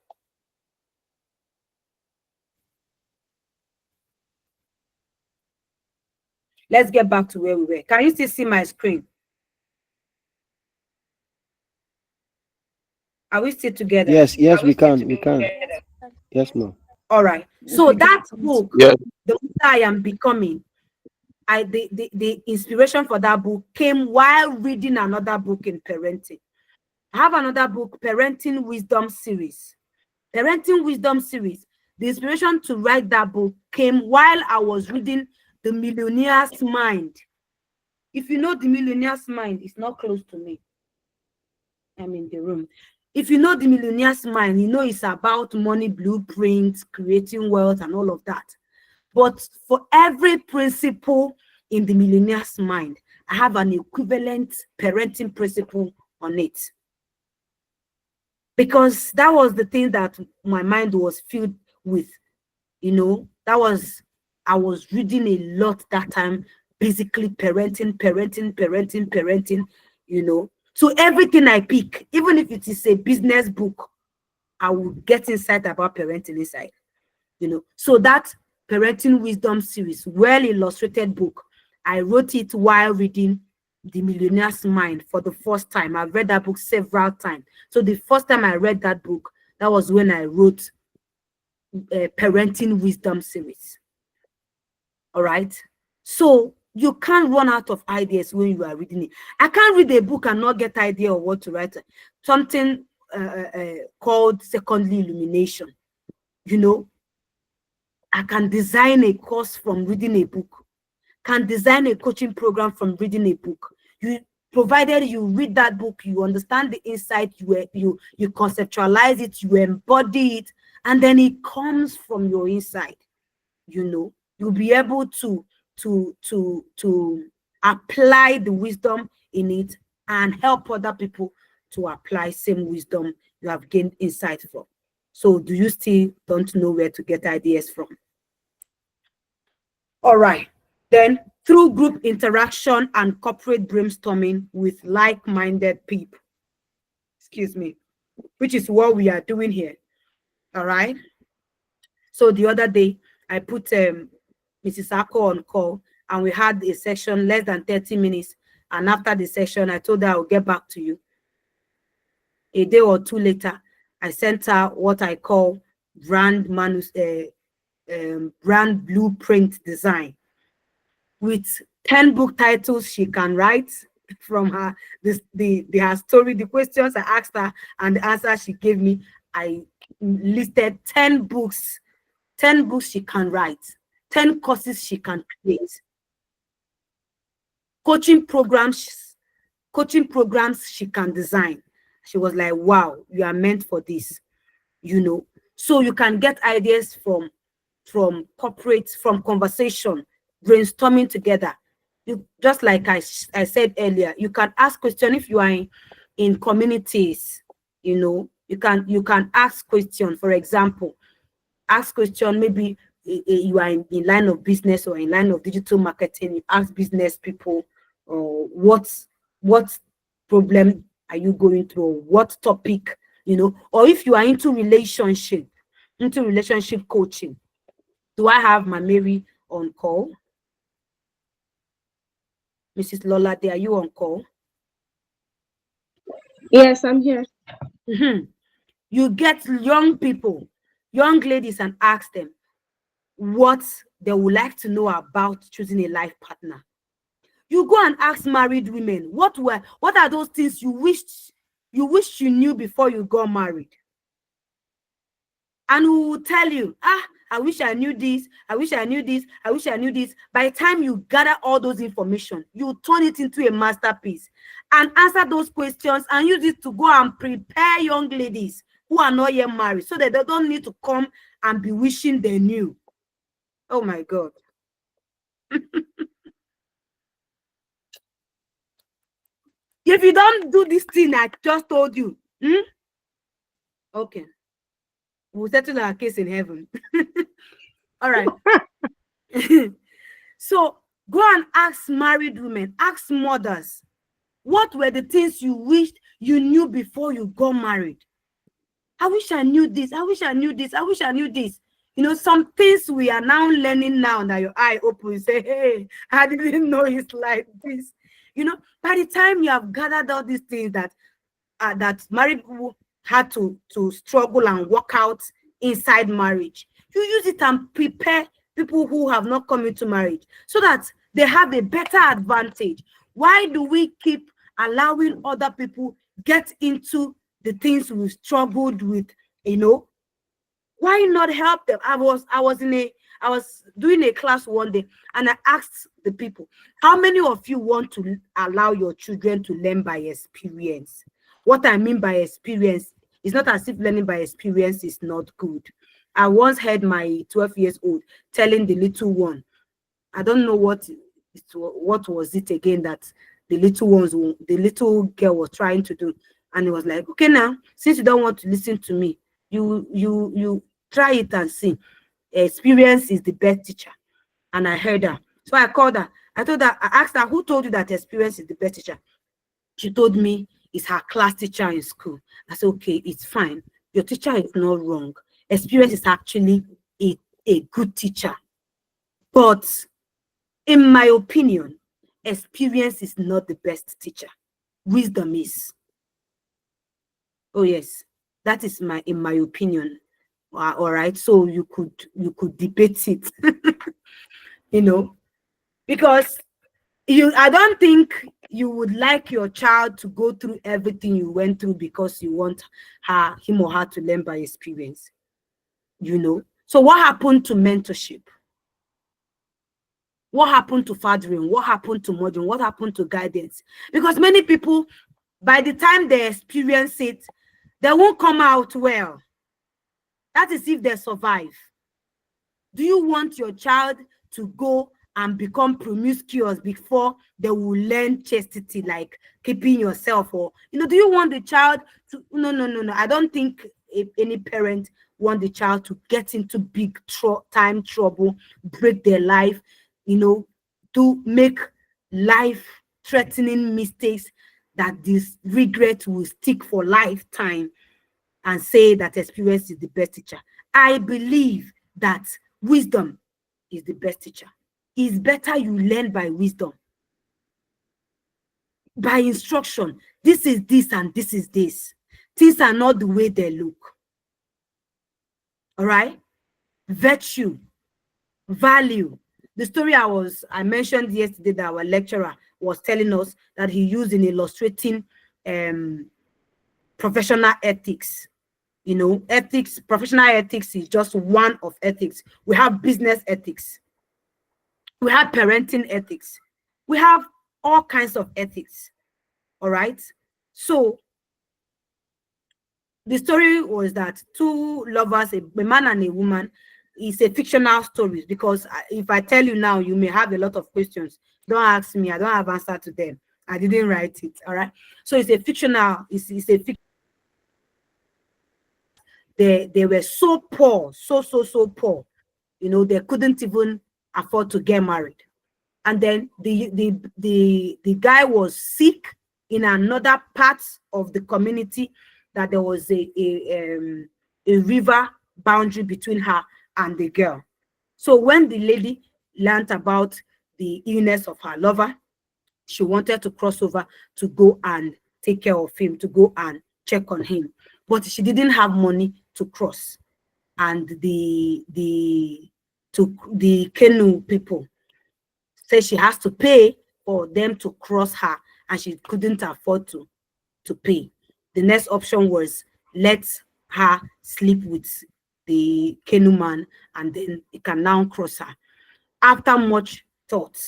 Let's get back to where we were. Can you still see my screen? Are we still together? Yes, we can. Yes, ma'am. All right. So that book, Yes. The Book I Am Becoming, the inspiration for that book came while reading another book in parenting. I have another book, Parenting Wisdom Series. Parenting Wisdom Series. The inspiration to write that book came while I was reading The Millionaire's Mind. If you know The Millionaire's Mind, it's not close to me. I'm in the room. If you know The Millionaire's Mind, you know it's about money blueprints, creating wealth, and all of that. But for every principle in The Millionaire's Mind, I have an equivalent parenting principle on it. Because that was the thing that my mind was filled with. You know, I was reading a lot that time, basically parenting, you know. So everything I pick, even if it is a business book, I will get insight about parenting inside, you know. So that Parenting Wisdom Series, well illustrated book, I wrote it while reading The Millionaire's Mind for the first time. I've read that book several times. So the first time I read that book, that was when I wrote Parenting Wisdom Series. All right. So you can't run out of ideas when you are reading it. I can't read a book and not get idea of what to write. Something called secondary illumination. You know, I can design a course from reading a book. Can design a coaching program from reading a book. You provided you read that book, you understand the insight, you conceptualize it, you embody it, and then it comes from your inside. You know, you'll be able to apply the wisdom in it and help other people to apply same wisdom you have gained insight from. So do you still don't know where to get ideas from? All right. Then through group interaction and corporate brainstorming with like-minded people. Excuse me, which is what we are doing here. All right. So the other day, I put Mrs. Ako on call, and we had a session less than 30 minutes. And after the session, I told her I'll get back to you. A day or two later, I sent her what I call brand blueprint design with 10 book titles she can write from her her story, the questions I asked her, and the answer she gave me. I listed 10 books she can write, 10 courses she can create, coaching programs she can design. She was like, wow, you are meant for this, you know. So you can get ideas from corporate, from conversation, brainstorming together. You just like I said earlier, you can ask questions if you are in communities, you know. You can ask questions. For example, ask question, maybe you are in line of business or in line of digital marketing. You ask business people, what problem are you going through, what topic, you know. Or if you are into relationship coaching. Do I have my Mary on call? Mrs. Lola, are you on call? Yes, I'm here. You get young people, young ladies, and ask them what they would like to know about choosing a life partner. You go and ask married women, what are those things you wished you knew before you got married? And who will tell you, I wish I knew this, I wish I knew this, I wish I knew this. By the time you gather all those information, you turn it into a masterpiece and answer those questions and use it to go and prepare young ladies who are not yet married, so that they don't need to come and be wishing they knew. Oh my God. If you don't do this thing I just told you, okay, we'll settle our case in heaven. All right. So Go and ask married women, ask mothers, what were the things you wished you knew before you got married? I wish I knew this. I wish I knew this. I wish I knew this. You know, some things we are now learning now that your eye open, you say, hey, I didn't know it's like this. You know, by the time you have gathered all these things that married people had to struggle and work out inside marriage, you use it and prepare people who have not come into marriage so that they have a better advantage. Why do we keep allowing other people get into the things we've struggled with? You know, why not help them? I was doing a class one day, and I asked the people, how many of you want to allow your children to learn by experience? What I mean by experience is not as if learning by experience is not good. I once heard my 12 years old telling the little one, I don't know what was it again that the little girl was trying to do. And he was like, okay, now, since you don't want to listen to me, you try it and see. Experience is the best teacher. And I heard her. So I called her. I asked her, who told you that experience is the best teacher? She told me it's her class teacher in school. I said, okay, it's fine. Your teacher is not wrong. Experience is actually a good teacher. But in my opinion, experience is not the best teacher. Wisdom is. Oh yes, that is in my opinion. All right, so you could debate it. You know, because I don't think you would like your child to go through everything you went through because you want him or her to learn by experience. You know, so what happened to mentorship? What happened to fathering? What happened to mothering? What happened to guidance? Because many people, by the time they experience it, they won't come out well. That is if they survive. Do you want your child to go and become promiscuous before they will learn chastity, like keeping yourself? Or, you know, do you want the child to... No. I don't think any parent want the child to get into big time trouble, break their life, you know, to make life-threatening mistakes that this regret will stick for lifetime, and say that experience is the best teacher. I believe that wisdom is the best teacher. It's better you learn by wisdom, by instruction. This is this and this is this. Things are not the way they look. All right? Virtue, value. The story I mentioned yesterday that our lecturer was telling us that he used in illustrating professional ethics. You know, ethics, professional ethics is just one of ethics. We have business ethics. We have parenting ethics. We have all kinds of ethics. All right. So the story was that two lovers, a man and a woman, is a fictional story, because if I tell you now, you may have a lot of questions. Don't ask me. I don't have answer to them. I didn't write it. All right. So it's a fictional, it's a fiction. They were so poor, so poor, you know, they couldn't even afford to get married. And then the guy was sick in another part of the community, that there was a river boundary between her and the girl. So when the lady learned about the illness of her lover, she wanted to cross over to go and take care of him, to go and check on him, but she didn't have money to cross. And the canoe people say she has to pay for them to cross her, and she couldn't afford to pay. The next option was let her sleep with the canoe man, and then it can now cross her. After much thought,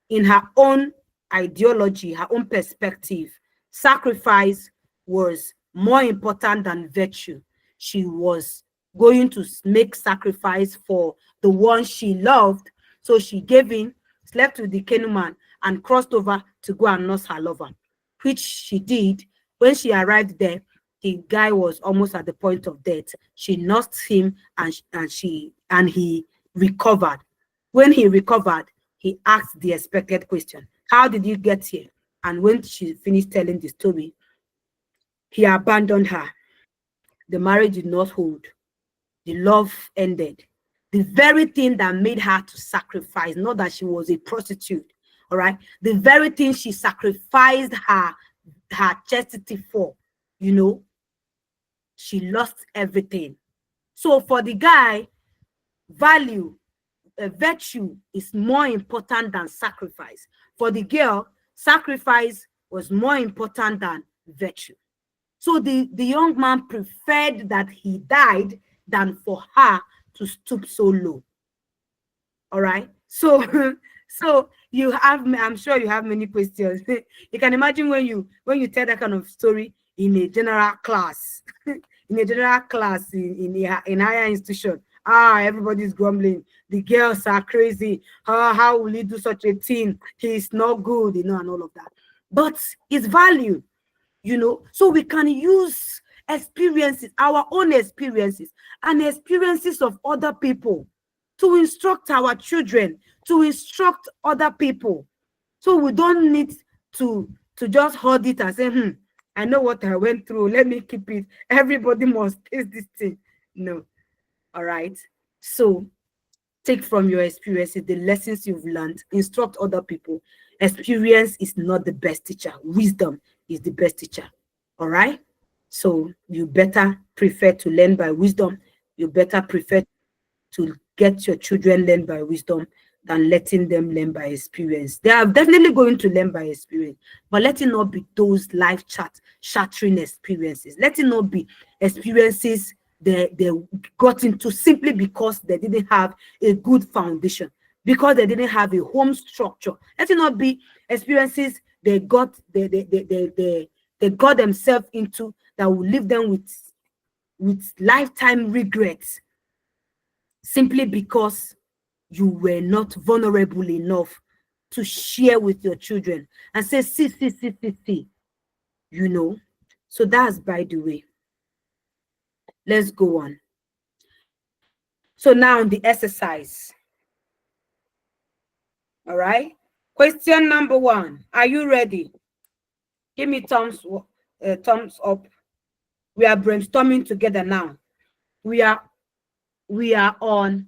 in her own ideology, her own perspective, sacrifice was more important than virtue. She was going to make sacrifice for the one she loved, so she gave in, slept with the canoe man, and crossed over to go and nurse her lover, which she did. When she arrived there, the guy was almost at the point of death. She nursed him, and he recovered. When he recovered, he asked the expected question. How did you get here? And when she finished telling the story, he abandoned her. The marriage did not hold. The love ended. The very thing that made her to sacrifice, not that she was a prostitute, all right? The very thing she sacrificed her chastity for, you know, she lost everything. So for the guy, value, virtue is more important than sacrifice. For the girl, sacrifice was more important than virtue. So the young man preferred that he died than for her to stoop so low. All right. So so you have, I'm sure you have many questions. You can imagine when you tell that kind of story in a general class, in a general class in higher institution. Everybody's grumbling. The girls are crazy. How will he do such a thing? He's not good, and all of that. But it's value, so we can use experiences, our own experiences and experiences of other people to instruct our children, to instruct other people. So we don't need to just hold it and say, I know what I went through, let me keep it. Everybody must taste this thing. No. All right. So take from your experiences the lessons you've learned, instruct other people. Experience is not the best teacher. Wisdom is the best teacher. All right. So you better prefer to learn by wisdom. You better prefer to get your children learn by wisdom than letting them learn by experience. They are definitely going to learn by experience, but let it not be those shattering experiences. Let it not be experiences they got into simply because they didn't have a good foundation, because they didn't have a home structure. Let it not be experiences they got themselves into that will leave them with lifetime regrets, simply because you were not vulnerable enough to share with your children and say, see, So that's by the way. Let's go on. So now the exercise. All right. Question number 1. Are you ready? Give me thumbs up. We are brainstorming together now. We are on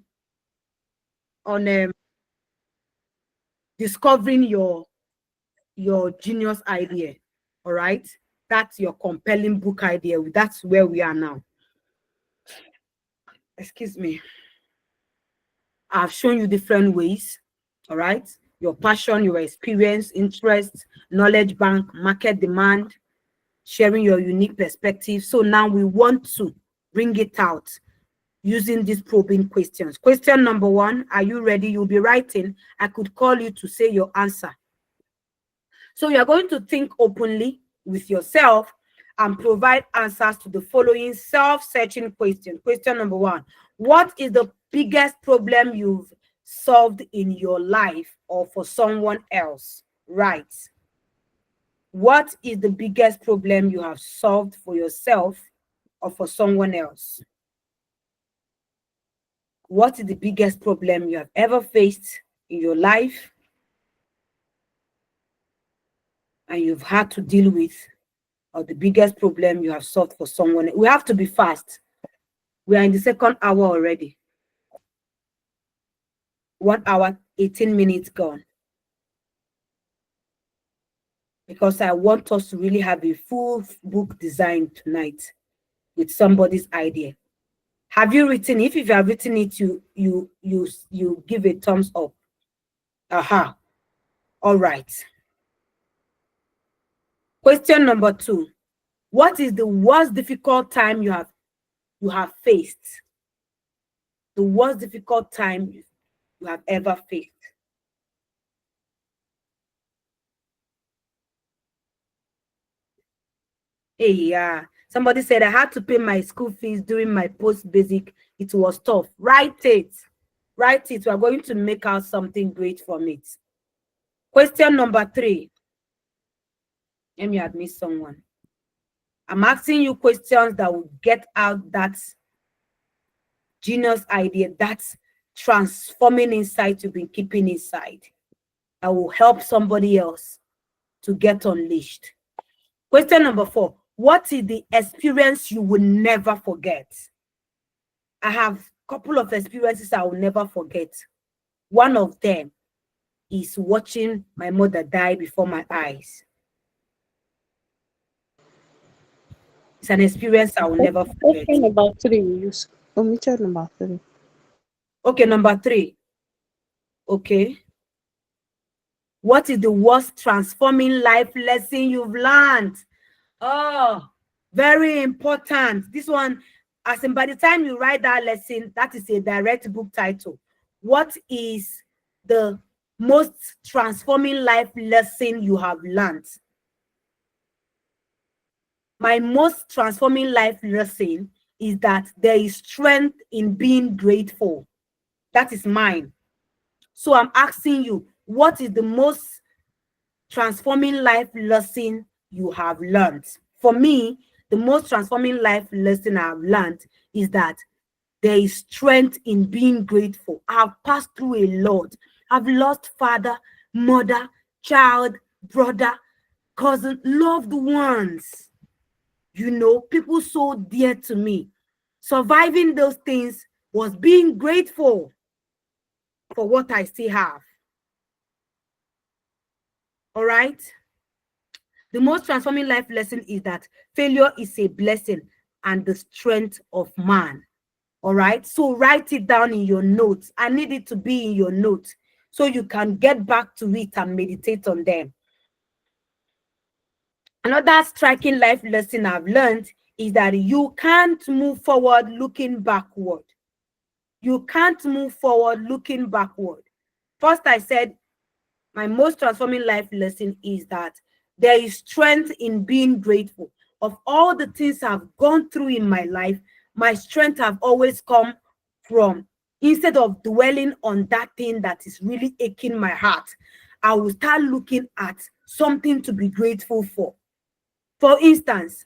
discovering your genius idea. All right. That's your compelling book idea. That's where we are now. Excuse me. I've shown you different ways. All right. Your passion, your experience, interest, knowledge bank, market demand, sharing your unique perspective. So now we want to bring it out using these probing questions. Question number 1, are you ready? You'll be writing. I could call you to say your answer. So you're going to think openly with yourself and provide answers to the following self-searching questions. Question number 1, what is the biggest problem you've solved in your life or for someone else? Right. What is the biggest problem you have solved for yourself or for someone else? What is the biggest problem you have ever faced in your life and you've had to deal with, or the biggest problem you have solved for someone? We have to be fast. We are in the second hour already. 1 hour, 18 minutes gone. Because I want us to really have a full book design tonight with somebody's idea. Have you written? If you have written it, you give a thumbs up. Aha. All right. Question number 2. What is the worst difficult time you have faced? The worst difficult time you have ever faced. Hey, yeah. Somebody said I had to pay my school fees during my post-basic. It was tough. Write it. Write it. We are going to make out something great from it. Question number 3. Let me admit someone. I'm asking you questions that will get out that genius idea, that's transforming insight you've been keeping inside. I will help somebody else to get unleashed. Question number 4. What is the experience you will never forget? I have a couple of experiences I will never forget. One of them is watching my mother die before my eyes. It's an experience I will never forget. Question number 3. You omitted number 3. Okay, number 3. Okay. What is the worst transforming life lesson you've learned? Oh, very important. This one, as in by the time you write that lesson, that is a direct book title. What is the most transforming life lesson you have learned? My most transforming life lesson is that there is strength in being grateful. That is mine. So I'm asking you, what is the most transforming life lesson you have learned? For me, the most transforming life lesson I've learned is that there is strength in being grateful. I've passed through a lot. I've lost father, mother, child, brother, cousin, loved ones. You know, people so dear to me. Surviving those things was being grateful for what I still have. All right? The most transforming life lesson is that failure is a blessing and the strength of man. All right? So write it down in your notes. I need it to be in your notes so you can get back to it and meditate on them. Another striking life lesson I've learned is that you can't move forward looking backward. You can't move forward looking backward. First, I said my most transforming life lesson is that there is strength in being grateful. Of all the things I've gone through in my life, my strength have always come from, instead of dwelling on that thing that is really aching my heart, I will start looking at something to be grateful for. For instance,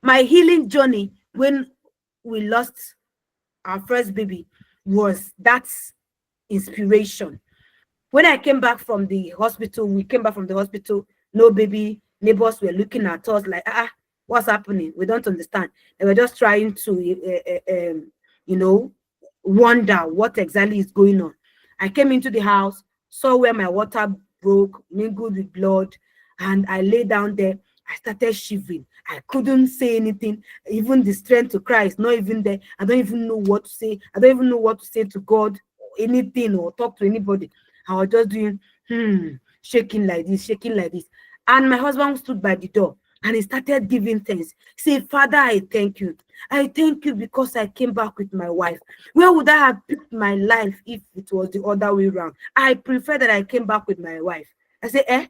my healing journey when we lost our first baby was that inspiration. When I came back from the hospital, we came back from the hospital, no baby, neighbors were looking at us like, what's happening? We don't understand. They were just trying to, wonder what exactly is going on. I came into the house, saw where my water broke, mingled with blood, and I lay down there. I started shivering. I couldn't say anything. Even the strength to cry is not even there. I don't even know what to say. I don't even know what to say to God, anything, or talk to anybody. I was just doing, shaking like this, shaking like this. And my husband stood by the door and he started giving thanks. Say, Father, I thank you. I thank you because I came back with my wife. Where would I have picked my life if it was the other way around? I prefer that I came back with my wife. I say,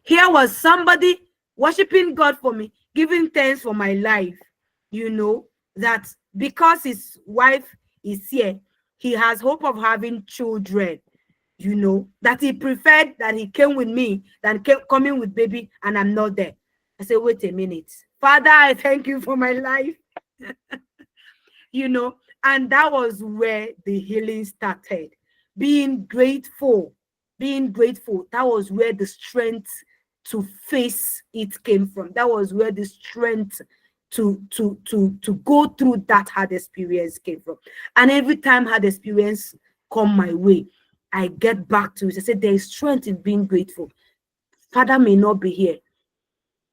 Here was somebody worshiping God for me, giving thanks for my life. You know, that because his wife is here, he has hope of having children. You know, that he preferred that he came with me than coming with baby and I'm not there. I said, wait a minute. Father, I thank you for my life. You know, and that was where the healing started. Being grateful. That was where the strength to face it came from. That was where the strength to go through that hard experience came from. And every time hard experience come my way, I get back to it. I said, there is strength in being grateful. Father may not be here.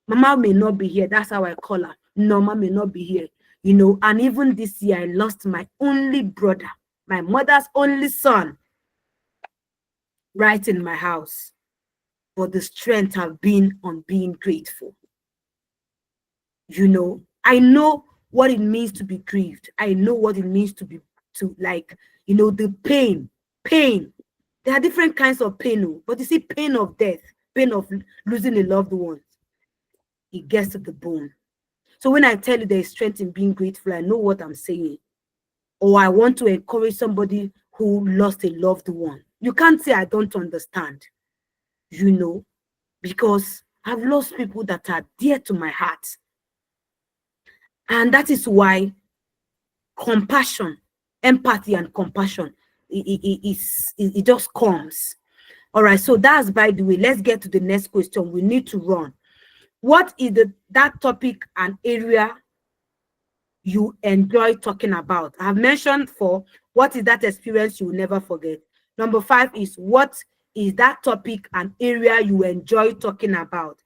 Mama may not be here. That's how I call her. Norma may not be here. You know, and even this year, I lost my only brother, my mother's only son, right in my house. But the strength have been on being grateful. You know, I know what it means to be grieved. I know what it means to the pain. There are different kinds of pain, but you see, pain of death, pain of losing a loved one, it gets to the bone. So when I tell you there is strength in being grateful, I know what I'm saying. Or I want to encourage somebody who lost a loved one. You can't say I don't understand, you know, because I've lost people that are dear to my heart. And that is why compassion, empathy and compassion, it just comes. All right, so that's by the way. Let's get to the next question. We need to run. What is that topic and area you enjoy talking about? I have mentioned what is that experience you will never forget. Number 5 is what is that topic and area you enjoy talking about?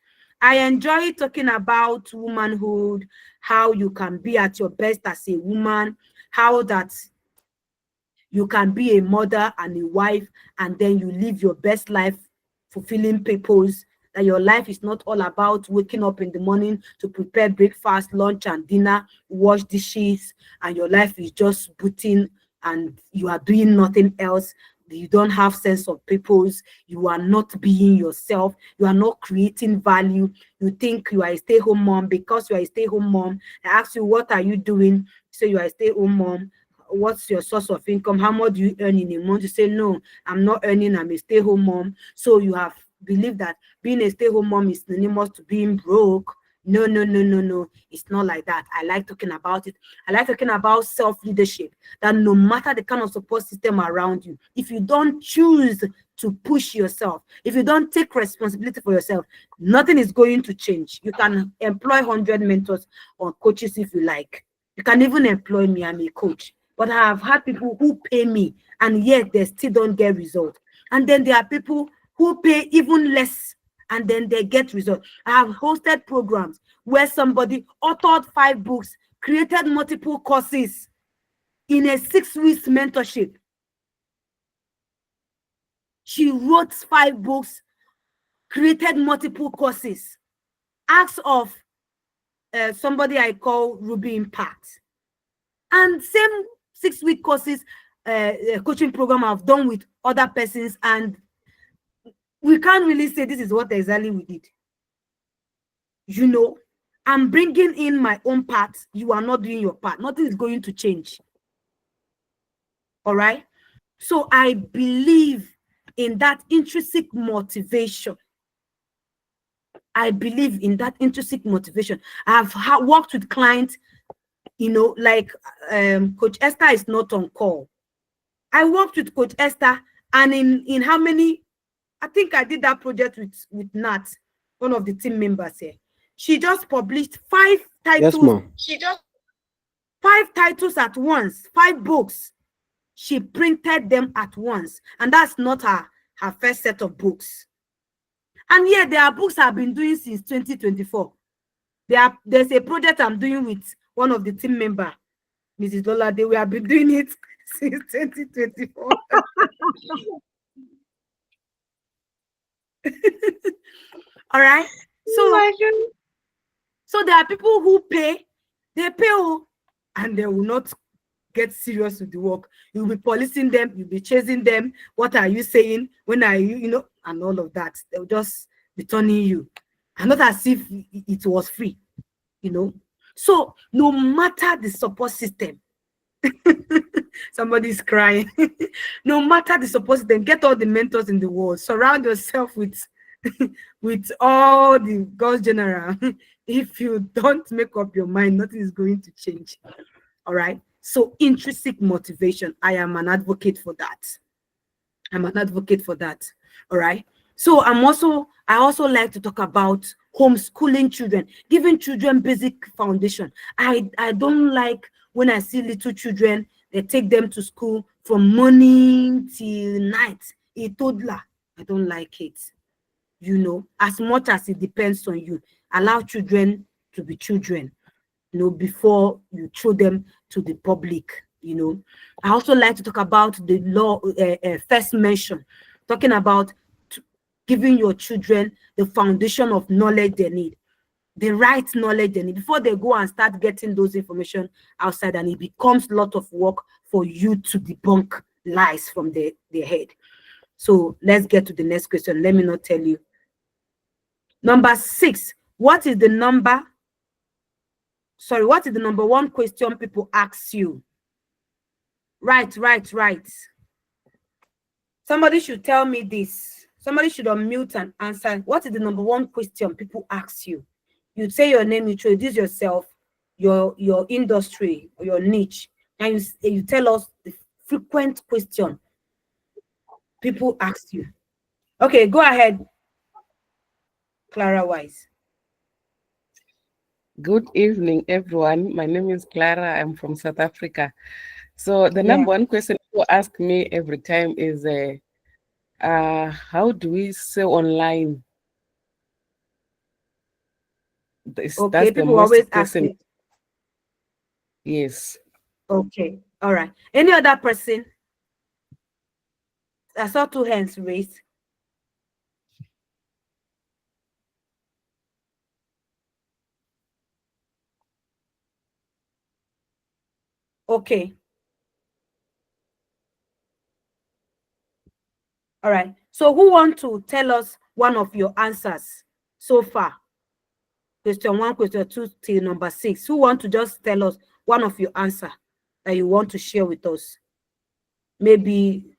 I enjoy talking about womanhood, how you can be at your best as a woman, how that you can be a mother and a wife, and then you live your best life, fulfilling purpose, that your life is not all about waking up in the morning to prepare breakfast, lunch, and dinner, wash dishes, and your life is just booting and you are doing nothing else. You don't have sense of purpose. You are not being yourself. You are not creating value. You think you are a stay-home mom. Because you are a stay-home mom, I ask you, what are you doing? So you are a stay-home mom. What's your source of income? How much do you earn in a month? You say, no, I'm not earning, I'm a stay-home mom. So you have believed that being a stay-home mom is synonymous to being broke. No, no, no, no, no. It's not like that. I like talking about it. I like talking about self-leadership, that no matter the kind of support system around you, if you don't choose to push yourself, if you don't take responsibility for yourself, nothing is going to change. You can employ 100 mentors or coaches if you like. You can even employ me. I'm a coach. But I have had people who pay me and yet they still don't get results. And then there are people who pay even less and then they get results. I have hosted programs where somebody authored 5 books, created multiple courses in a 6-week mentorship. She wrote 5 books, created multiple courses. Acts of somebody I call Ruby Impact. And same 6-week courses, coaching program I've done with other persons, and we can't really say this is what exactly we did. You know, I'm bringing in my own part. You are not doing your part. Nothing is going to change. All right. So I believe in that intrinsic motivation. I believe in that intrinsic motivation. I've worked with clients, you know, like Coach Esther is not on call. I worked with Coach Esther, and in how many, I think I did that project with Nat, one of the team members here. She just published 5 titles. Yes, ma'am. She just 5 titles at once, 5 books. She printed them at once, and that's not her first set of books. And yeah, there are books I've been doing since 2024. There's a project I'm doing with one of the team member, Mrs. Lola. We have been doing it since 2024. All right. So there are people who pay, they pay, and they will not get serious with the work. You'll be policing them, you'll be chasing them. What are you saying? When are you, you know, and all of that. They'll just be turning you. And not as if it was free, you know. So no matter the support system, somebody's crying. No matter the support system, get all the mentors in the world. Surround yourself with with all the God's general. If you don't make up your mind, nothing is going to change. All right. So intrinsic motivation, I am an advocate for that. I'm an advocate for that. All right. So I also like to talk about homeschooling children, giving children basic foundation. I don't like when I see little children, they take them to school from morning till night, a toddler. I don't like it. You know, as much as it depends on you, allow children to be children, you know, before you throw them to the public. You know, I also like to talk about the law, first mention, talking about giving your children the foundation of knowledge they need, the right knowledge they need before they go and start getting those information outside, and it becomes a lot of work for you to debunk lies from their head. So let's get to the next question. Let me not tell you. Number 6, what is the number one question people ask you? Right. Somebody should tell me this. Somebody should unmute and answer. What is the number one question people ask you? You say your name, you introduce yourself, your industry or your niche, and you tell us the frequent question people ask you. Okay, go ahead, Clara Wise. Good evening, everyone. My name is Clara. I'm from South Africa. So the number one question people ask me every time is, how do we sell online? Okay, That's the people most always ask question. me. Yes. Okay, all right. Any other person? I saw 2 hands raised. Okay. All right. So who want to tell us one of your answers so far? Question 1, question 2 till number 6. Who want to just tell us one of your answer that you want to share with us? Maybe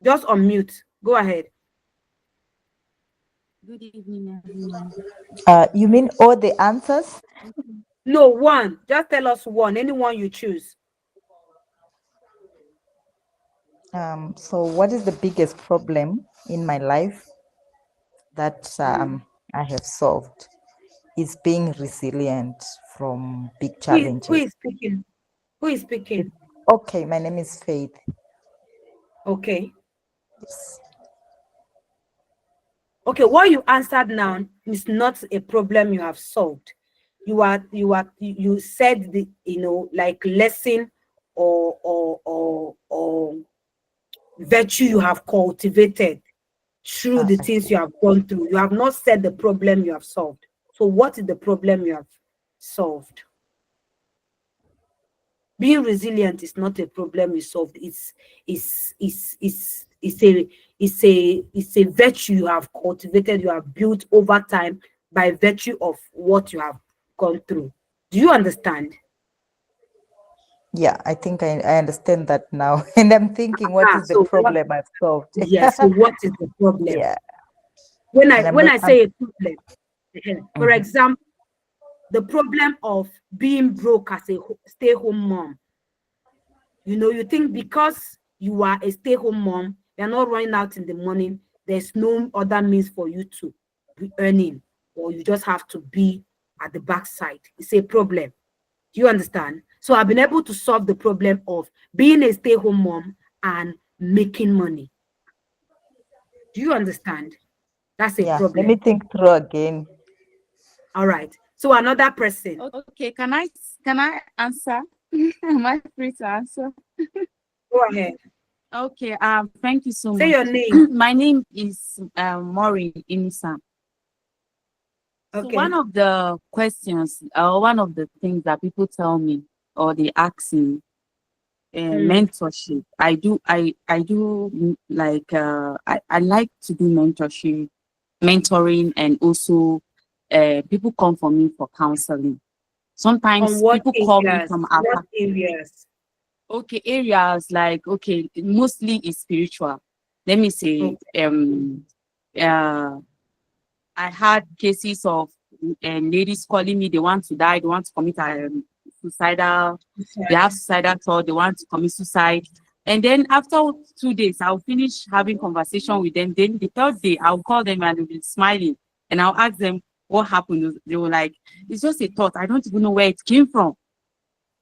just unmute. Go ahead. Good evening, everyone. You mean all the answers? No, one. Just tell us one. Anyone you choose. So what is the biggest problem in my life that I have solved? Is being resilient from big Who challenges. is speaking? Who is speaking? Okay, my name is Faith. Okay. Yes. Okay, what you answered now is not a problem you have solved. You said the like lesson or virtue you have cultivated through the things you have gone through. You have not said the problem you have solved. So what is the problem you have solved? Being resilient is not a problem you solved. It's a virtue you have cultivated, you have built over time by virtue of what you have gone through. Do you understand? Yeah, I think I understand that now. And I'm thinking, what is the So problem I've solved? yes, so what is the problem? Yeah. When And I say a problem, for example, the problem of being broke as a stay-home mom. You think because you are a stay-home mom, you're not running out in the morning, there's no other means for you to be earning, or you just have to be at the backside. It's a problem. Do you understand? So I've been able to solve the problem of being a stay-home mom and making money. Do you understand? That's a problem. Let me think through again. All right. So another person. Okay, can I answer? Am I free to answer? Go ahead. Okay, thank you so much. Say your name. My name is Maureen Inisa. So Okay. one of the questions, one of the things that people tell me or they ask me, mentorship. I do like I like to do mentoring, and also people come for me for counseling. Sometimes people call me from what areas? Okay, areas like mostly is spiritual. Let me say, I had cases of ladies calling me, they want to die, they want to commit suicidal, they have suicidal thought, they want to commit suicide. And then after 2 days, I'll finish having conversation with them. Then the third day, I'll call them and they'll be smiling. And I'll ask them what happened. They were like, it's just a thought. I don't even know where it came from.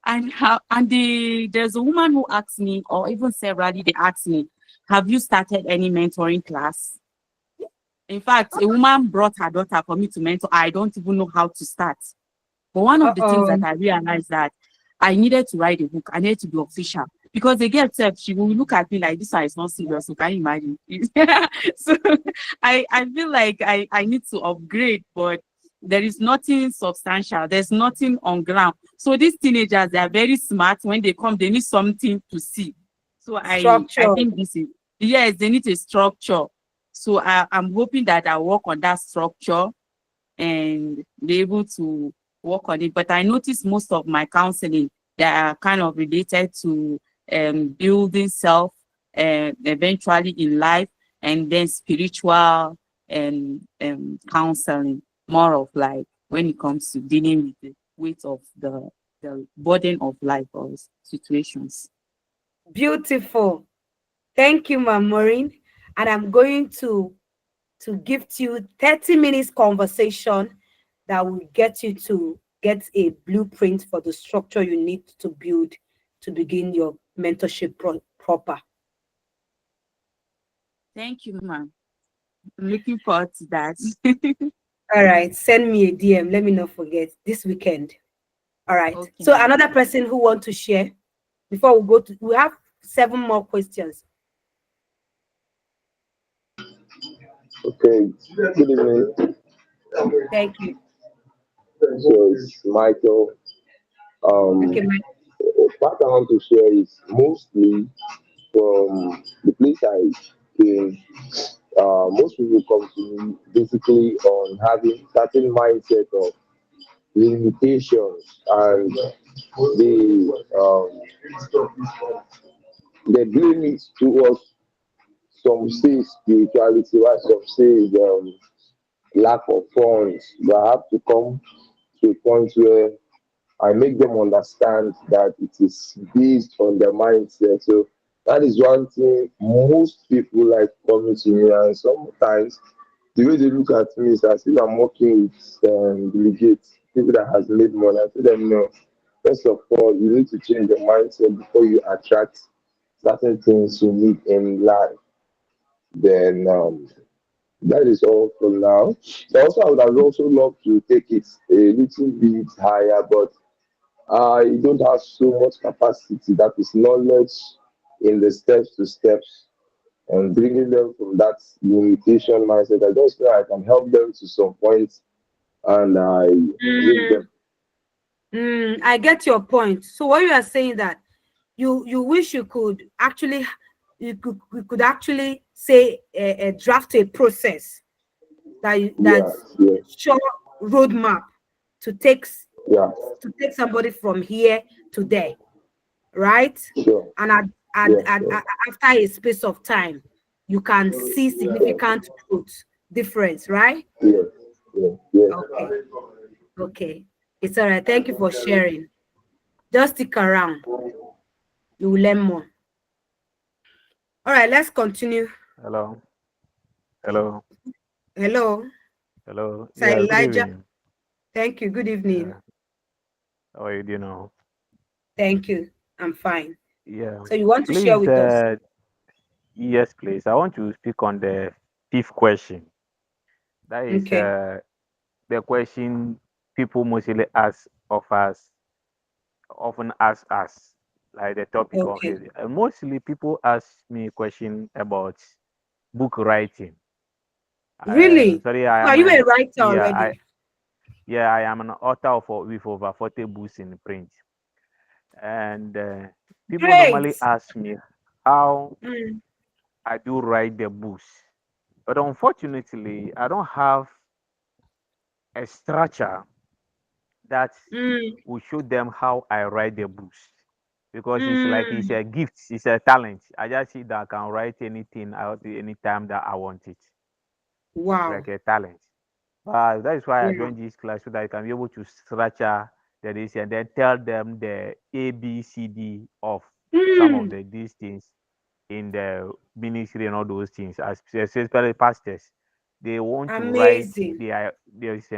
And there's a woman who asked me, or even severally, they asked me, have you started any mentoring class? In fact, a woman brought her daughter for me to mentor. I don't even know how to start. But one of the things that I realized that I needed to write a book. I needed to be official. Because the girl said, she will look at me like, this one is not serious. So can you imagine? So I feel like I need to upgrade, but there is nothing substantial. There's nothing on ground. So these teenagers, they are very smart. When they come, they need something to see. So I think this is, yes, they need a structure. So I'm hoping that I work on that structure and be able to work on it. But I noticed most of my counseling that are kind of related to building self eventually in life, and then spiritual and counseling, more of like when it comes to dealing with the weight of the burden of life or situations. Beautiful. Thank you, Ma'am Maureen. And I'm going to to gift you 30 minutes conversation that will get you to get a blueprint for the structure you need to build to begin your mentorship proper. Thank you, ma'am. I'm looking forward to that. All right, send me a DM. Let me not forget this weekend. All right. Okay, So ma'am. another person who want to share before we go to, we have 7 more questions. Okay, good evening. Thank you. So it's Michael. Okay, Mike. What I want to share is mostly from the place I came. Most people come to me basically on having certain mindset of limitations, and they they blame it towards some say spirituality, while some say lack of funds. But I have to come to a point where I make them understand that it is based on their mindset. So that is one thing most people like coming to me, and sometimes the way they look at me is as if I'm working with delegates, people that has made money. I tell them no. First of all, you need to change your mindset before you attract certain things you need in life. Then that is all for now. So also, I would have also loved to take it a little bit higher, but I don't have so much capacity. That is knowledge in the steps to steps and bringing them from that limitation mindset. I just feel I can help them to some point, and I give them. I get your point. So what you are saying that you wish you could actually say draft a process that's Yes, yes, short roadmap to take yeah, somebody from here to there, right? sure, And yes, yes, after a space of time, you can see yes, significant growth difference, right? yes, yes, yes. Okay, okay, it's all right. Thank you for sharing. Just stick around, you will learn more. All right, let's continue. Hello. Hello. Hello, Hello. Sir Yeah, good Elijah. evening. Thank you. Good evening. Yeah. How are you doing now? Thank you. I'm fine. Yeah. So you want to share Please, with us? yes, please. I want to speak on the fifth question. That is Okay. the question people mostly ask of us, often ask us, like the topic of Okay. it. Mostly people ask me a question about book writing. Really? Sorry, I So are am you a, a writer yeah, I, already? yeah, I am an author of, with over 40 books in print. And people Great. normally ask me how Mm, I do write the books, but unfortunately, I don't have a structure that mm, will show them how I write the books because it's like it's mm. a gift, it's a talent. I just see that I can write anything out anytime that I want it. It's Wow. like a talent. That is why I Yeah. joined this class so that I can be able to structure the this and then tell them the A, B, C, D of some of Mm, these things in the ministry and all those things, as especially pastors. They want to write amazing. their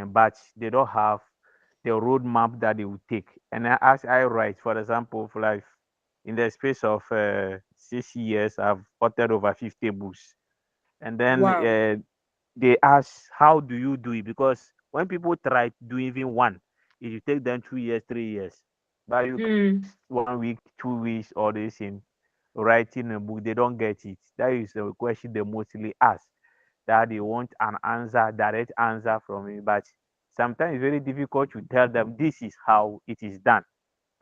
but they don't have the roadmap that they will take. And as I write, for example, for like in the space of 6 years, I've authored over 50 books. And then Wow. they ask, how do you do it? Because when people try to do even one, it will take them 2 years, 3 years. But you Mm, 1 week, 2 weeks, all this in writing a book, they don't get it. That is the question they mostly ask. That they want an answer, direct answer from me. But sometimes it's very difficult to tell them this is how it is done.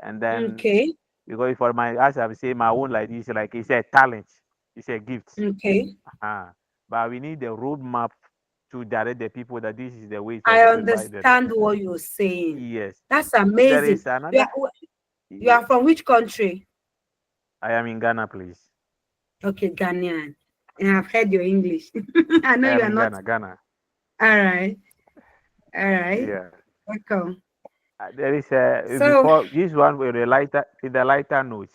And then okay. because for my as I'm saying my own like this, like it's a talent, it's a gift. Okay. But we need a roadmap to direct the people that this is the way for I me to write them. understand what you're saying. Yes. That's There amazing. is another. You are from which country? I am in Ghana, please. Okay, Ghanaian. And I've heard your English. I know I you am are in not. Ghana. All right. All right. Yeah. Welcome. There is a So, before this one with the lighter notes.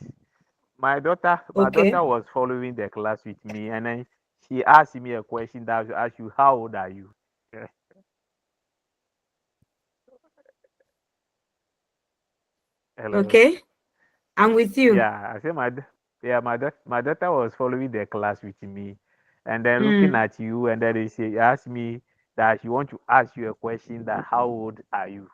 My daughter okay. was following the class with me, and then she asked me a question that will ask you, how old are you? Hello. Okay, I'm with you. Yeah, I said yeah, my daughter was following the class with me, and then looking Mm. at you, and then she asked me that she want to ask you a question that how old are you?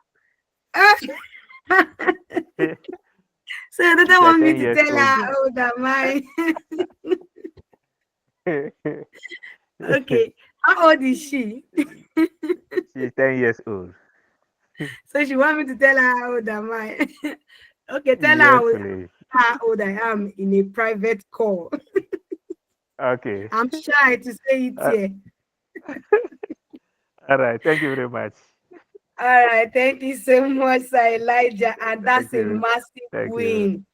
So the She other said want me 10 to years tell old. her how old am I? Okay, how old is she? She's 10 years old. So she want me to tell her how old am I? Okay, tell her Yes, please. how old I am in a private call. Okay. I'm shy to say it Uh, here. all right. Thank you very much. All right, thank you so much, Sir Elijah, and Thank that's a you. massive Thank you. win.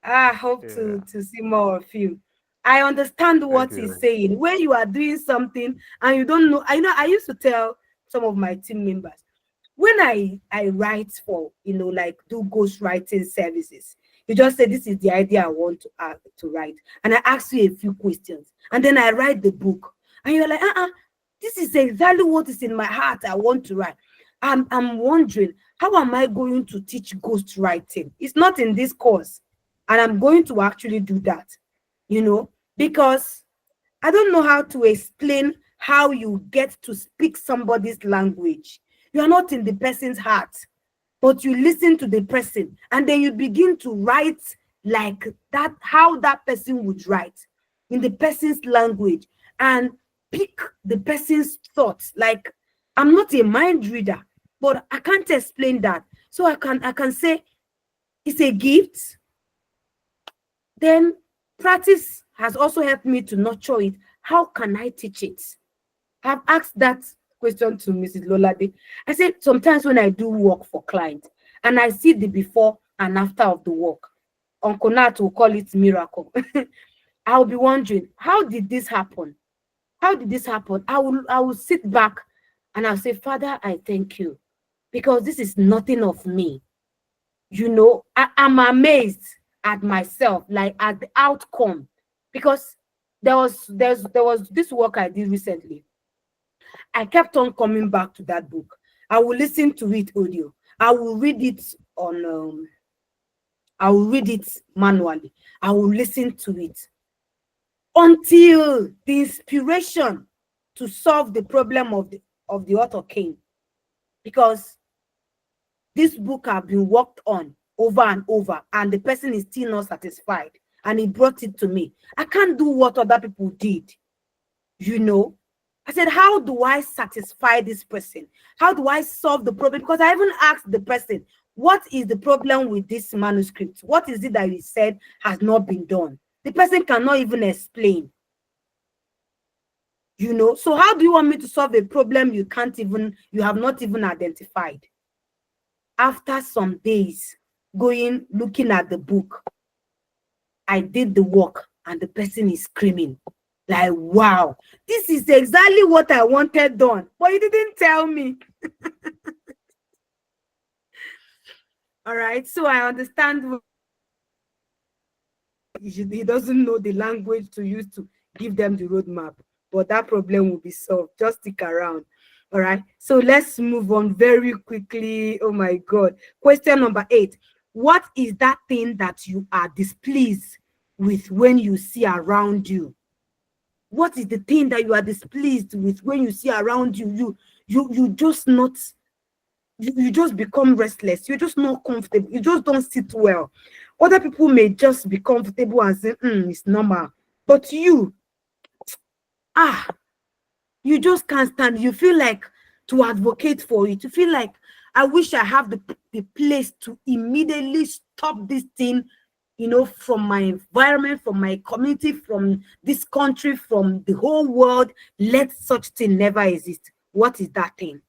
I hope Yeah. to see more of you. I understand Thank what he's you. saying. When you are doing something and you don't know, I know I used to tell some of my team members when I write for, like do ghost writing services. You just say this is the idea I want to write, and I ask you a few questions, and then I write the book, and you're like, this is exactly what is in my heart. I want to write. I'm wondering, how am I going to teach ghost writing? It's not in this course, and I'm going to actually do that, because I don't know how to explain how you get to speak somebody's language. You are not in the person's heart, but you listen to the person and then you begin to write like that, how that person would write in the person's language and pick the person's thoughts. Like, I'm not a mind reader, but I can't explain that. So I can say it's a gift. Then practice has also helped me to nurture it. How can I teach it? I've asked that question to Mrs. Lolade. I said, sometimes when I do work for clients and I see the before and after of the work, Uncle Nat will call it miracle. I'll be wondering, how did this happen? How did this happen? I will sit back and I'll say, Father, I thank you because this is nothing of me. I'm amazed at myself, like at the outcome, because there was this work I did recently. I kept on coming back to that book. I will listen to it audio. I will read it on. I will read it manually. I will listen to it until the inspiration to solve the problem of the author came, because this book have been worked on over and over, and the person is still not satisfied, and he brought it to me. I can't do what other people did. I said, how do I satisfy this person? How do I solve the problem? Because I even asked the person, what is the problem with this manuscript? What is it that you said has not been done? The person cannot even explain. So how do you want me to solve a problem you have not even identified? After some days looking at the book, I did the work and the person is screaming. Like, wow, this is exactly what I wanted done, but you didn't tell me. All right, so I understand he doesn't know the language to use to give them the roadmap, but that problem will be solved. Just stick around. All right, so let's move on very quickly. Oh my God. Question number 8. What is that thing that you are displeased with when you see around you? What is the thing that you are displeased with when you see around you? You just not, you just become restless. You're just not comfortable. You just don't sit well. Other people may just be comfortable and say, it's normal. But you just can't stand. You feel like to advocate for it. You feel like, I wish I have the place to immediately stop this thing, from my environment, from my community, from this country, from the whole world. Let such thing never exist. What is that thing?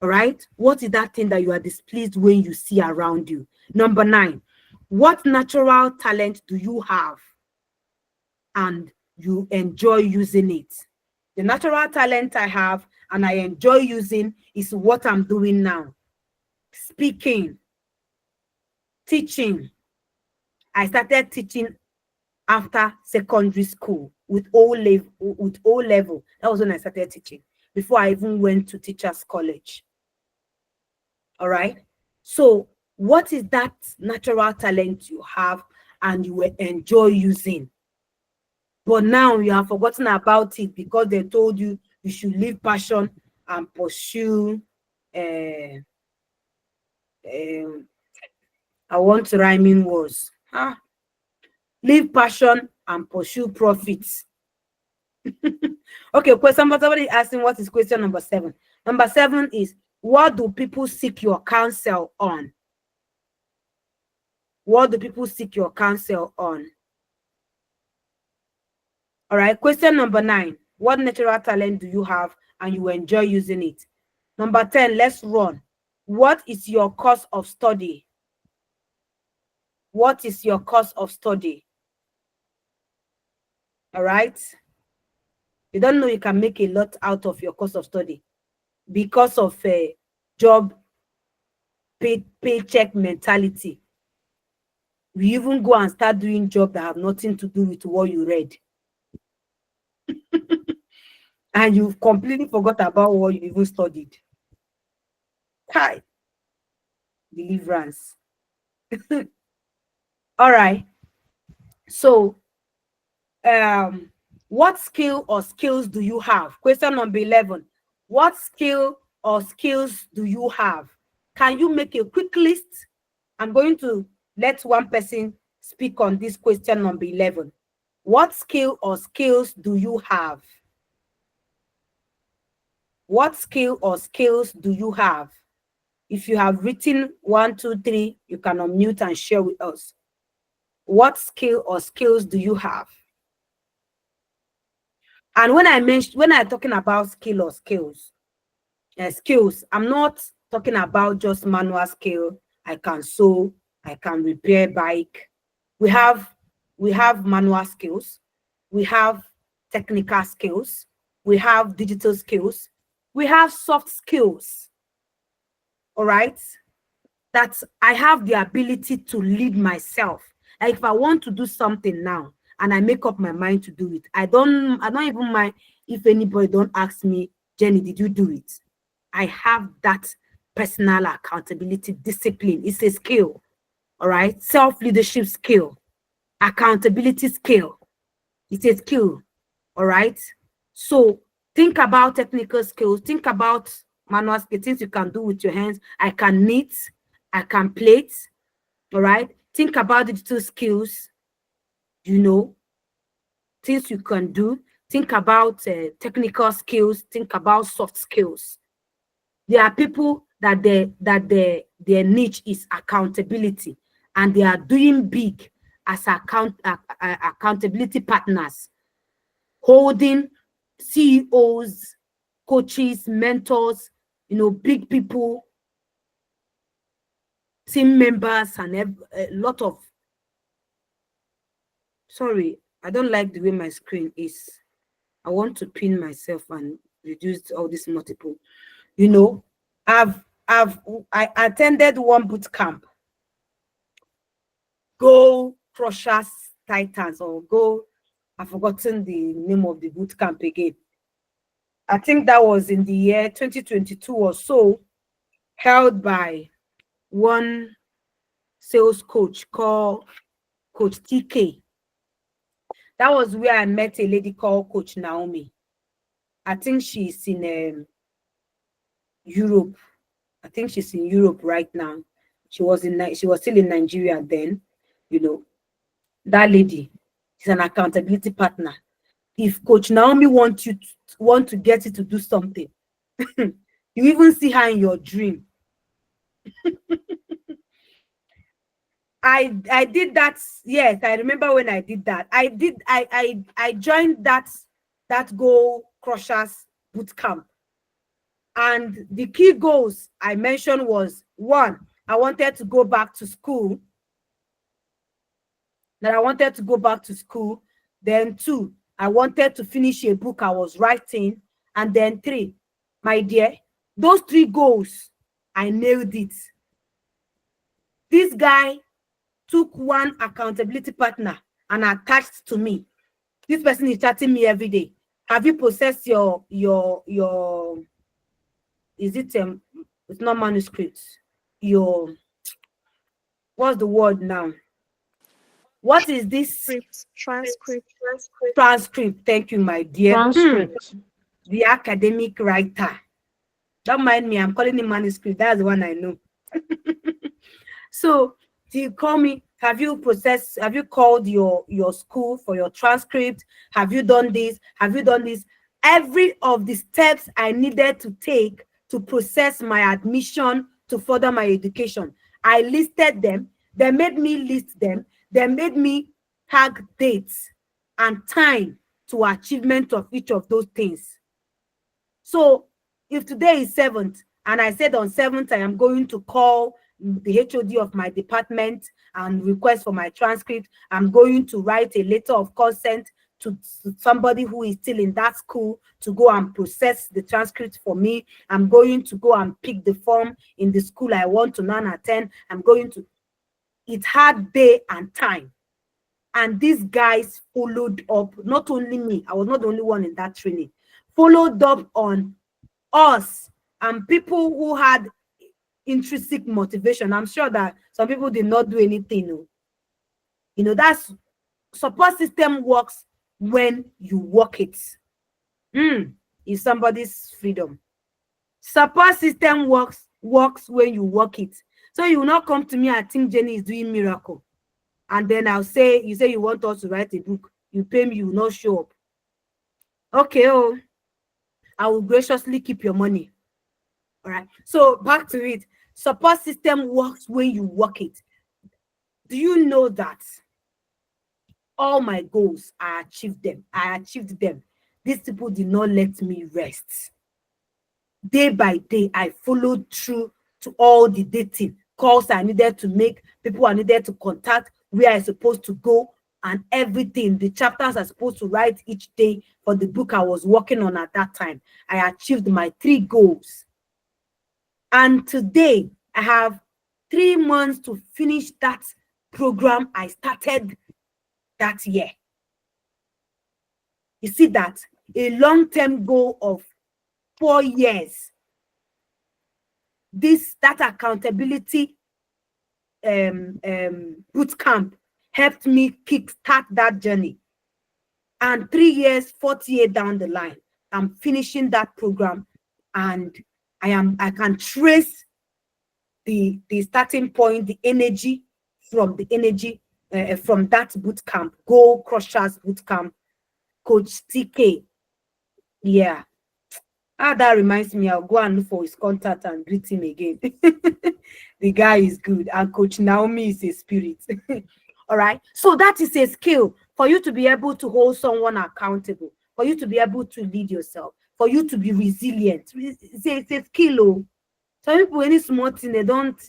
All right. What is that thing that you are displeased when you see around you? Number 9, what natural talent do you have and you enjoy using it? The natural talent I have and I enjoy using is what I'm doing now. Speaking, teaching. I started teaching after secondary school with O level. That was when I started teaching, before I even went to teachers college. All right. So what is that natural talent you have and you will enjoy using, but now you have forgotten about it because they told you you should leave passion and pursue I want rhyming words. Leave passion and pursue profits. Okay, question. Somebody asking what is question number 7. Number 7 is, what do people seek your counsel on? What do people seek your counsel on? All right. Question number 9. What natural talent do you have and you enjoy using it? Number 10. Let's run. What is your course of study? What is your course of study? All right. You don't know you can make a lot out of your course of study because of a job paycheck mentality. We even go and start doing jobs that have nothing to do with what you read. And you've completely forgot about what you even studied. Hi. Deliverance. All right. So, what skill or skills do you have? Question number 11. What skill or skills do you have? Can you make a quick list? I'm going to let one person speak on this question number 11. What skill or skills do you have? What skill or skills do you have? If you have written 1, 2, 3, you can unmute and share with us. What skill or skills do you have? And when I'm talking about skill or skills, I'm not talking about just manual skill. I can sew, I can repair bike. We have manual skills, we have technical skills, we have digital skills, we have soft skills. All right, that I have the ability to lead myself. Like if I want to do something now and I make up my mind to do it, I don't even mind if anybody don't ask me, Jenny, did you do it? I have that personal accountability discipline. It's a skill. All right, self-leadership skill, accountability skill. It's a skill. All right. So think about technical skills, think about manual skills, things you can do with your hands. I can knit, I can plait. All right. Think about digital skills, things you can do. Think about technical skills, think about soft skills. There are people that their niche is accountability, and they are doing big as accountability partners, holding CEOs, coaches, mentors, big people, team members, and a lot of. Sorry, I don't like the way my screen is. I want to pin myself and reduce all this multiple. I attended one boot camp, Go Crushers Titans, or Go, I've forgotten the name of the boot camp again. I think that was in the year 2022 or so, held by one sales coach called Coach TK. That was where I met a lady called Coach Naomi. I think she's in Europe. I think she's in Europe right now. She was still in Nigeria then. That lady is an accountability partner. If Coach Naomi want to get you to do something, you even see her in your dream. I did that. Yes, I remember when I did that. I joined that Go Crushers boot camp. And the key goals I mentioned was, 1, I wanted to go back to school. Then 2, I wanted to finish a book I was writing. And then 3, my dear, those 3 goals, I nailed it. This guy took one accountability partner and attached to me. This person is chatting me every day. Have you processed your is it it's not manuscripts, your, what's the word now? What is this? Transcript. Transcript. Thank you, my dear. Transcript. The academic writer. Don't mind me, I'm calling it manuscript. That's the one I know. So he call me, have you called your school for your transcript? Have you done this? Have you done this? Every of the steps I needed to take to process my admission to further my education, I listed them. They made me list them. They made me tag dates and time to achievement of each of those things. So if today is 7th, and I said on 7th I am going to call the HOD of my department and request for my transcript, I'm going to write a letter of consent to somebody who is still in that school to go and process the transcript for me. I'm going to go and pick the form in the school I want to non-attend. I'm going to, it had day and time. And these guys followed up, not only me, I was not the only one in that training, followed up on us and people who had intrinsic motivation. I'm sure that some people did not do anything. You know, that's support system works when you work it. Is somebody's freedom. Support system works when you work it. So you will not come to me and think Jenny is doing miracle. And then I'll say, you say you want us to write a book. You pay me, you will not show up. Okay, I will graciously keep your money. All right. So back to it. Support system works when you work it. Do you know that all my goals, I achieved them? I achieved them. These people did not let me rest. Day by day, I followed through to all the dating calls I needed to make, people I needed to contact, where I supposed to go, and everything. The chapters I supposed to write each day for the book I was working on at that time. I achieved my 3 goals. And today, I have 3 months to finish that program I started that year. You see that? A long-term goal of 4 years. That accountability bootcamp helped me kickstart that journey. And 3 years, 48 down the line, I'm finishing that program, and I can trace the starting point, the energy from that boot camp, Goal Crushers boot camp, Coach TK. Yeah. That reminds me, I'll go and look for his contact and greet him again. The guy is good, and Coach Naomi is a spirit. All right. So that is a skill for you to be able to hold someone accountable, for you to be able to lead yourself, for you to be resilient. It's a skill. Some people, any small thing, they don't.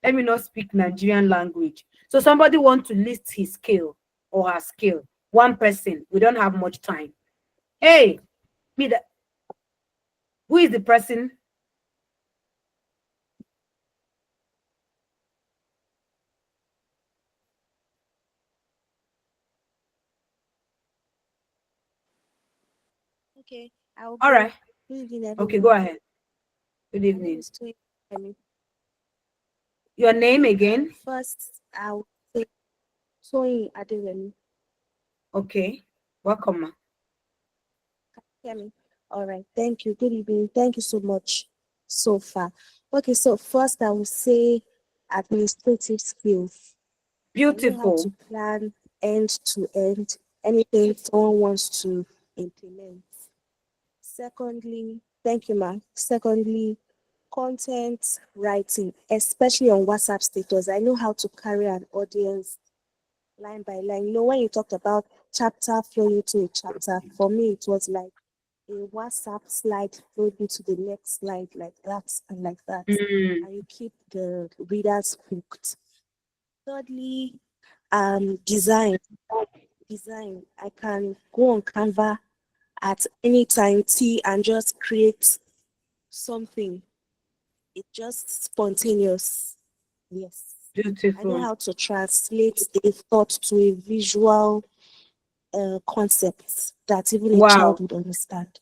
Let me not speak Nigerian language. So somebody wants to list his skill or her skill. One person. We don't have much time. Hey, who is the person? Okay. All right. Good evening, Okay, go ahead. Good evening. Your name again? First, I'll say Soy Adelemi. Okay. Welcome, ma. Hear me? All right. Thank you. Good evening. Thank you so much so far. Okay, so first I will say administrative skills. Beautiful. I know how to plan end to end anything someone wants to implement. Secondly, thank you, ma. Secondly, content writing, especially on WhatsApp status. I know how to carry an audience line by line. You know, when you talked about chapter flowing into a chapter, for me, it was like a WhatsApp slide flowed into the next slide, like that and like that. And you keep the readers hooked. Thirdly, design. I can go on Canva at any time, and just create something. It's just spontaneous. Yes. I know Beautiful. how to translate a thought to a visual concept that even a child Wow. would understand.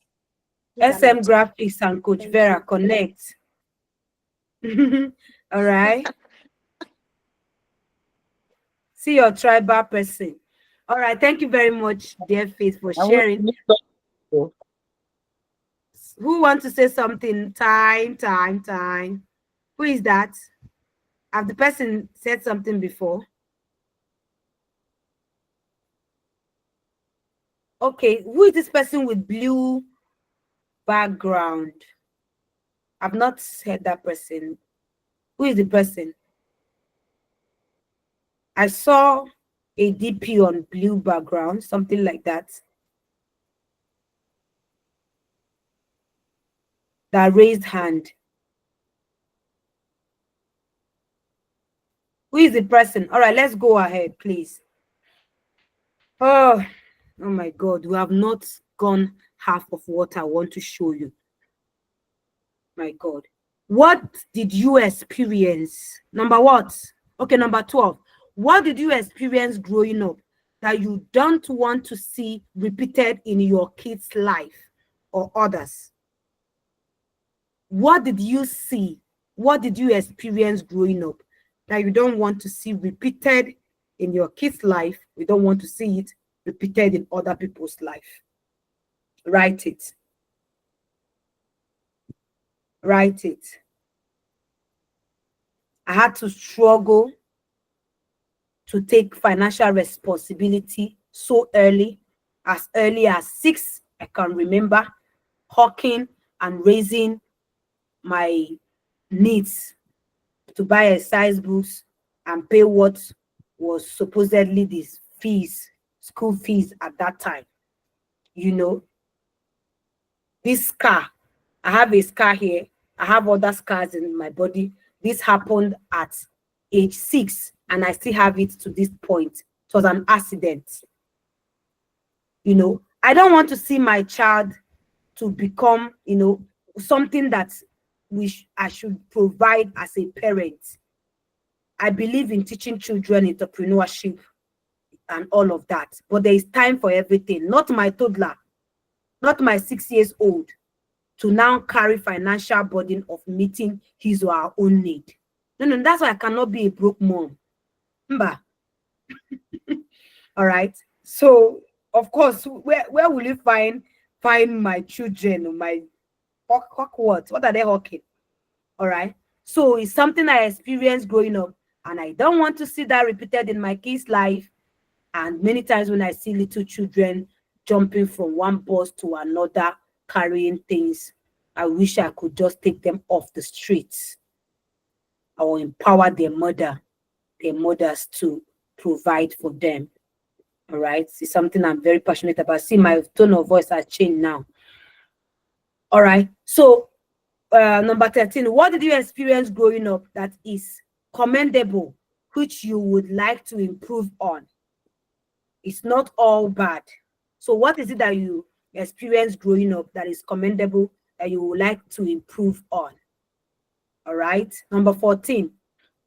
Those are my SM two. Graphics and Coach Thank Vera you. connect. All right. See your tribal person. All right. Thank you very much, dear Faith, for I want sharing. to lift up. Who wants to say something? Time. Who is that? Have the person said something before? Okay. Who is this person with blue background? I've not heard that person. Who is the person? I saw a DP on blue background, something like that. That raised hand. Who is the person? All right, let's go ahead, please. Oh my God, we have not gone half of what I want to show you. My God. What did you experience? Number what? Okay, number 12. What did you experience growing up that you don't want to see repeated in your kids' life or others? What did you see? What did you experience growing up that you don't want to see repeated in your kids' life? We don't want to see it repeated in other people's life. Write it. Write it. I had to struggle to take financial responsibility so early as 6. I can remember hawking and raising my needs to buy exercise books and pay what was supposedly these fees, school fees at that time. You know, this scar, I have a scar here. I have other scars in my body. This happened at age 6 and I still have it to this point. It was an accident. You know, I don't want to see my child to become, you know, something that I should provide as a parent. I believe in teaching children entrepreneurship and all of that, but there is time for everything. Not my toddler, not my 6 years old, to now carry financial burden of meeting his or her own need. No, that's why I cannot be a broke mom. Mba. All right. So of course, where will you find my children, my hawk what? What are they hawking? All right. So it's something I experienced growing up, and I don't want to see that repeated in my kids' life. And many times when I see little children jumping from one bus to another, carrying things, I wish I could just take them off the streets or empower their mothers to provide for them. All right. It's something I'm very passionate about. See, my tone of voice has changed now. All right. So number 13, what did you experience growing up that is commendable, which you would like to improve on? It's not all bad. So what is it that you experienced growing up that is commendable that you would like to improve on? All right. Number 14,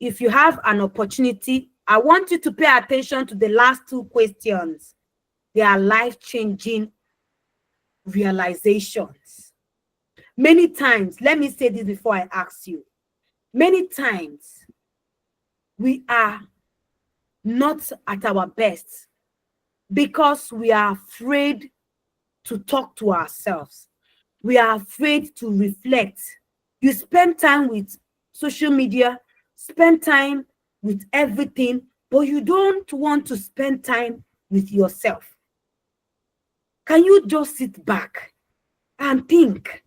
if you have an opportunity, I want you to pay attention to the last 2 questions. They are life-changing realizations. Many times, let me say this before I ask you. Many times, we are not at our best because we are afraid to talk to ourselves. We are afraid to reflect. You spend time with social media, spend time with everything, but you don't want to spend time with yourself. Can you just sit back and think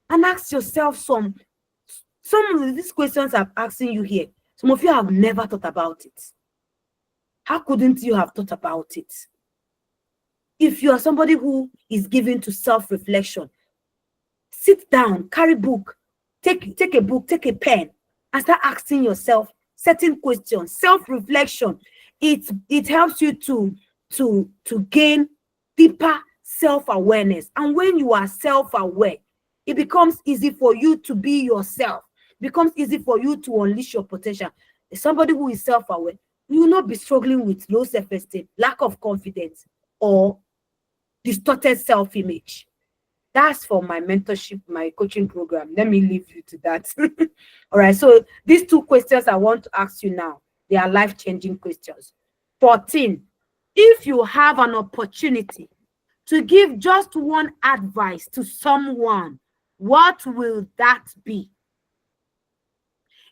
and ask yourself some of these questions I'm asking you here? Some of you have never thought about it. How couldn't you have thought about it? If you are somebody who is given to self-reflection, sit down, carry book, take a book, take a pen, and start asking yourself certain questions. Self-reflection, it helps you to gain deeper self-awareness. And when you are self-aware, it becomes easy for you to be yourself. It becomes easy for you to unleash your potential. somebody who is self-aware, you will not be struggling with low self-esteem, lack of confidence, or distorted self-image. That's for my mentorship, my coaching program. Let me leave you to that. All right. So these two questions I want to ask you now, they are life-changing questions. 14, if you have an opportunity to give just one advice to someone, what will that be?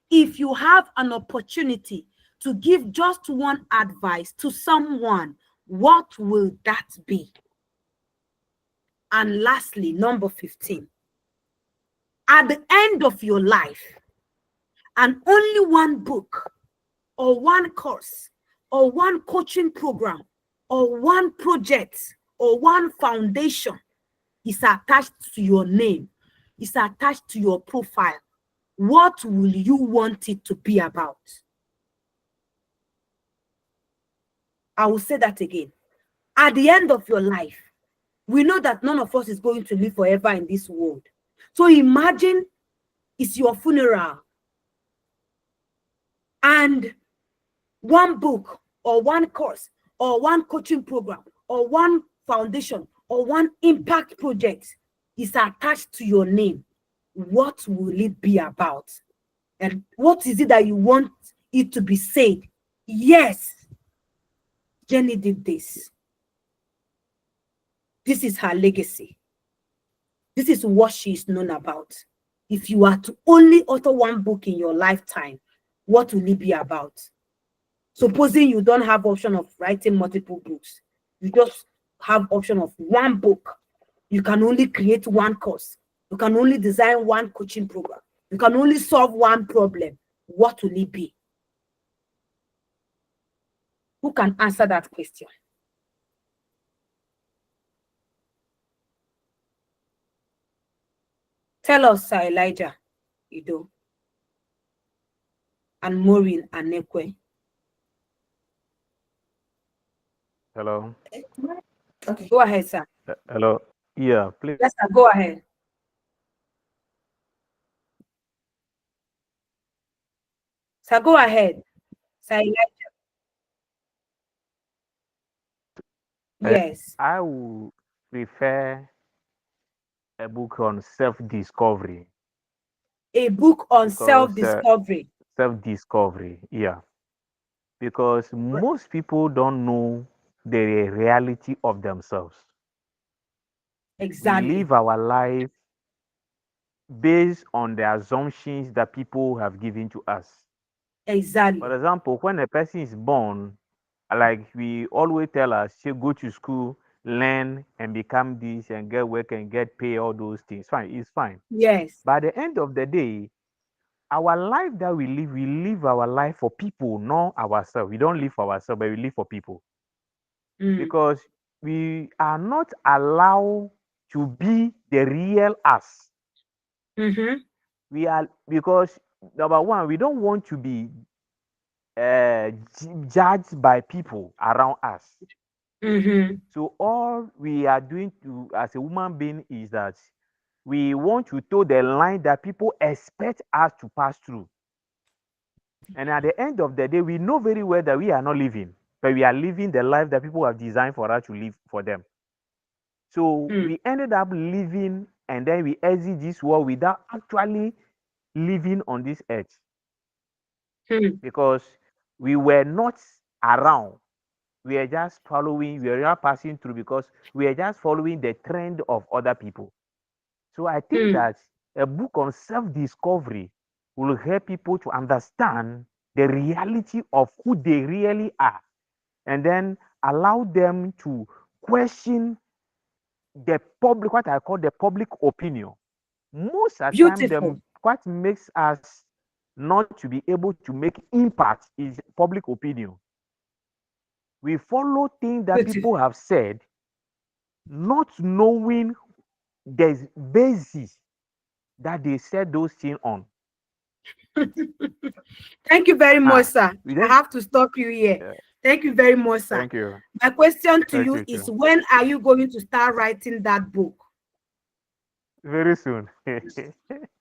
If you have an opportunity to give just one advice to someone, what will that be? And lastly, number 15, at the end of your life, and only one book or one course or one coaching program or one project or one foundation is attached to your name, is attached to your profile, what will you want it to be about? I will say that again. At the end of your life, we know that none of us is going to live forever in this world. So imagine it's your funeral and one book or one course or one coaching program or one foundation or one impact project is attached to your name. What will it be about? And what is it that you want it to be said? Yes, Jenny did this. This is her legacy. This is what she is known about. If you are to only author one book in your lifetime, what will it be about? Supposing you don't have option of writing multiple books, you just have option of one book. You can only create one course. You can only design one coaching program. You can only solve one problem. What will it be? Who can answer that question? Tell us, Sir Elijah, Ido, and Maureen and Nekwe. Hello. Okay. Go ahead, sir. Hello. Yeah, please. Yes, sir. Go ahead. Sir, go ahead. Sir Elijah. Yes. I would prefer a book on self-discovery. A book on self-discovery. Self-discovery, yeah. Because most people don't know the reality of themselves. Exactly. We live our life based on the assumptions that people have given to us. Exactly. For example, when a person is born, like we always tell us, say, go to school, learn and become this and get work and get pay, all those things. Fine, it's fine. Yes. But at the end of the day, our life that we live our life for people, not ourselves. We don't live for ourselves, but we live for people. Because we are not allowed to be the real us. We are, because number one, we don't want to be judged by people around us. So all we are doing to as a human being is that we want to toe the line that people expect us to pass through. And at the end of the day, we know very well that we are not living, but we are living the life that people have designed for us to live for them. So we ended up living, and then we exit this world without actually living on this earth. Because we were not around. We are just following, we are not passing through because we are just following the trend of other people. So I think that a book on self-discovery will help people to understand the reality of who they really are, and then allow them to question the public, what I call the public opinion. Most of the time, what makes us not to be able to make impact is public opinion. We follow things that people have said, not knowing the basis that they said those things on. Thank you very much, sir. I have to stop you here. Yeah. Thank you very much, sir. Thank you. My question to you is, when are you going to start writing that book? Very soon.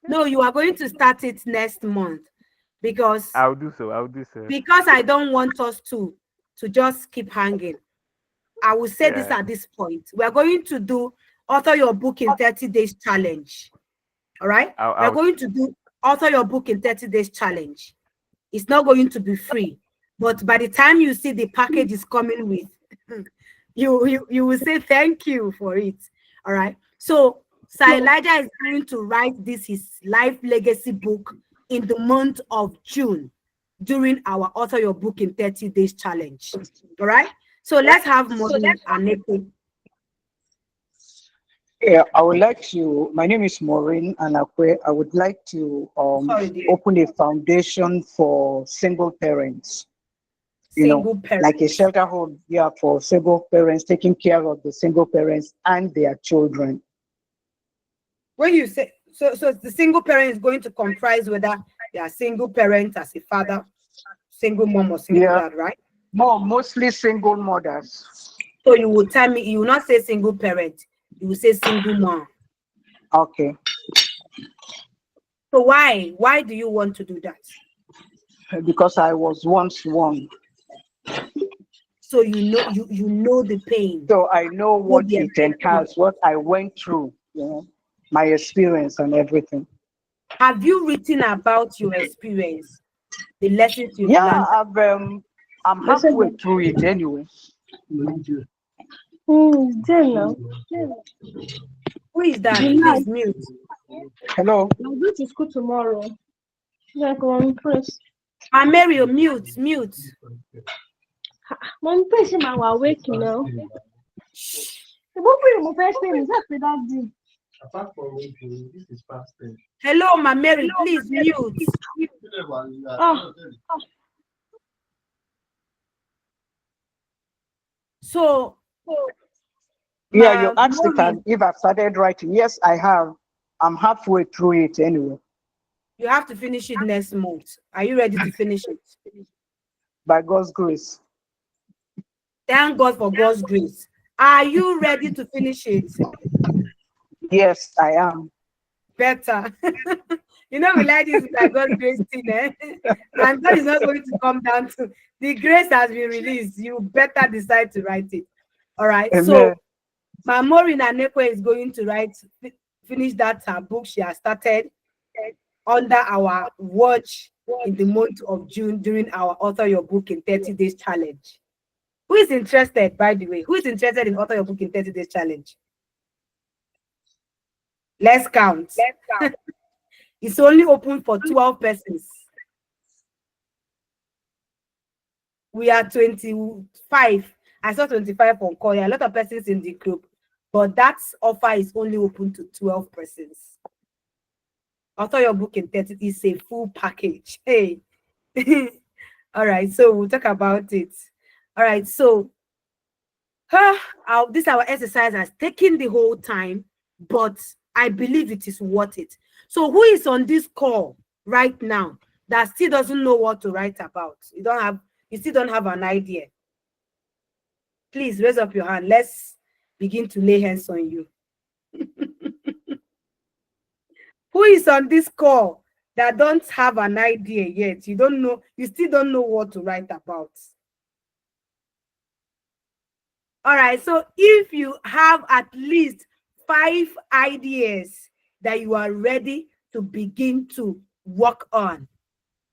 No, you are going to start it next month. because I'll do so. I'll do so. because I don't want us to just keep hanging. I will say this Yeah. at this point. We are going to do author your book in 30 days challenge. All right. We are going to do author your book in 30 days challenge. It's not going to be free, but by the time you see the package is coming with, you will say thank you for it. All right. So Sir Elijah is going to write his life legacy book in the month of June during our author your book in 30 days challenge. All right. So let's have Maureen and Neko. Yeah, I would like to. My name is Maureen Anakwe. I would like to open a foundation for single parents. Single parents, like a shelter home, for single parents, taking care of the single parents and their children. When you say so, the single parent is going to comprise whether they are single parents as a father, single mom, or single dad, right? Mostly single mothers. So you will tell me, you will not say single parent, you will say single mom. Okay. So why do you want to do that? Because I was once one. So you know the pain. So I know what it entails, what I went through, my experience and everything. Have you written about your experience, the lessons you've learned? I'm halfway through it anyway. Who is that? Please mute. Hello. I'll go to school tomorrow. Like one press. Mary, mute. One press him our awake now. Hello, Mary, please mute. So yeah, you asked if I've started writing. Yes, I have. I'm halfway through it anyway. You have to finish it next month. Are you ready to finish it? By God's grace. Thank God for God's grace. Are you ready to finish it? Yes, I am. Better. We like this by God's grace thing, eh? And God is not going to come down to the grace has been released. You better decide to write it. All right. Amen. So Maureen Anekwe is going to finish that book she has started under our watch in the month of June during our author your book in 30 days challenge. Who is interested, by the way? Who is interested in author your book in 30 days challenge? Let's count. It's only open for 12 persons. We are 25. I saw 25 on call. There are a lot of persons in the group, but that offer is only open to 12 persons. Author your book in 30 is a full package. Hey. All right, so we'll talk about it. All right, so this our exercise has taken the whole time, but I believe it is worth it. So who is on this call right now that still doesn't know what to write about? You still don't have an idea. Please raise up your hand. Let's begin to lay hands on you. Who is on this call that don't have an idea yet? You don't know, you still don't know what to write about. All right, so if you have at least 5 ideas that you are ready to begin to work on,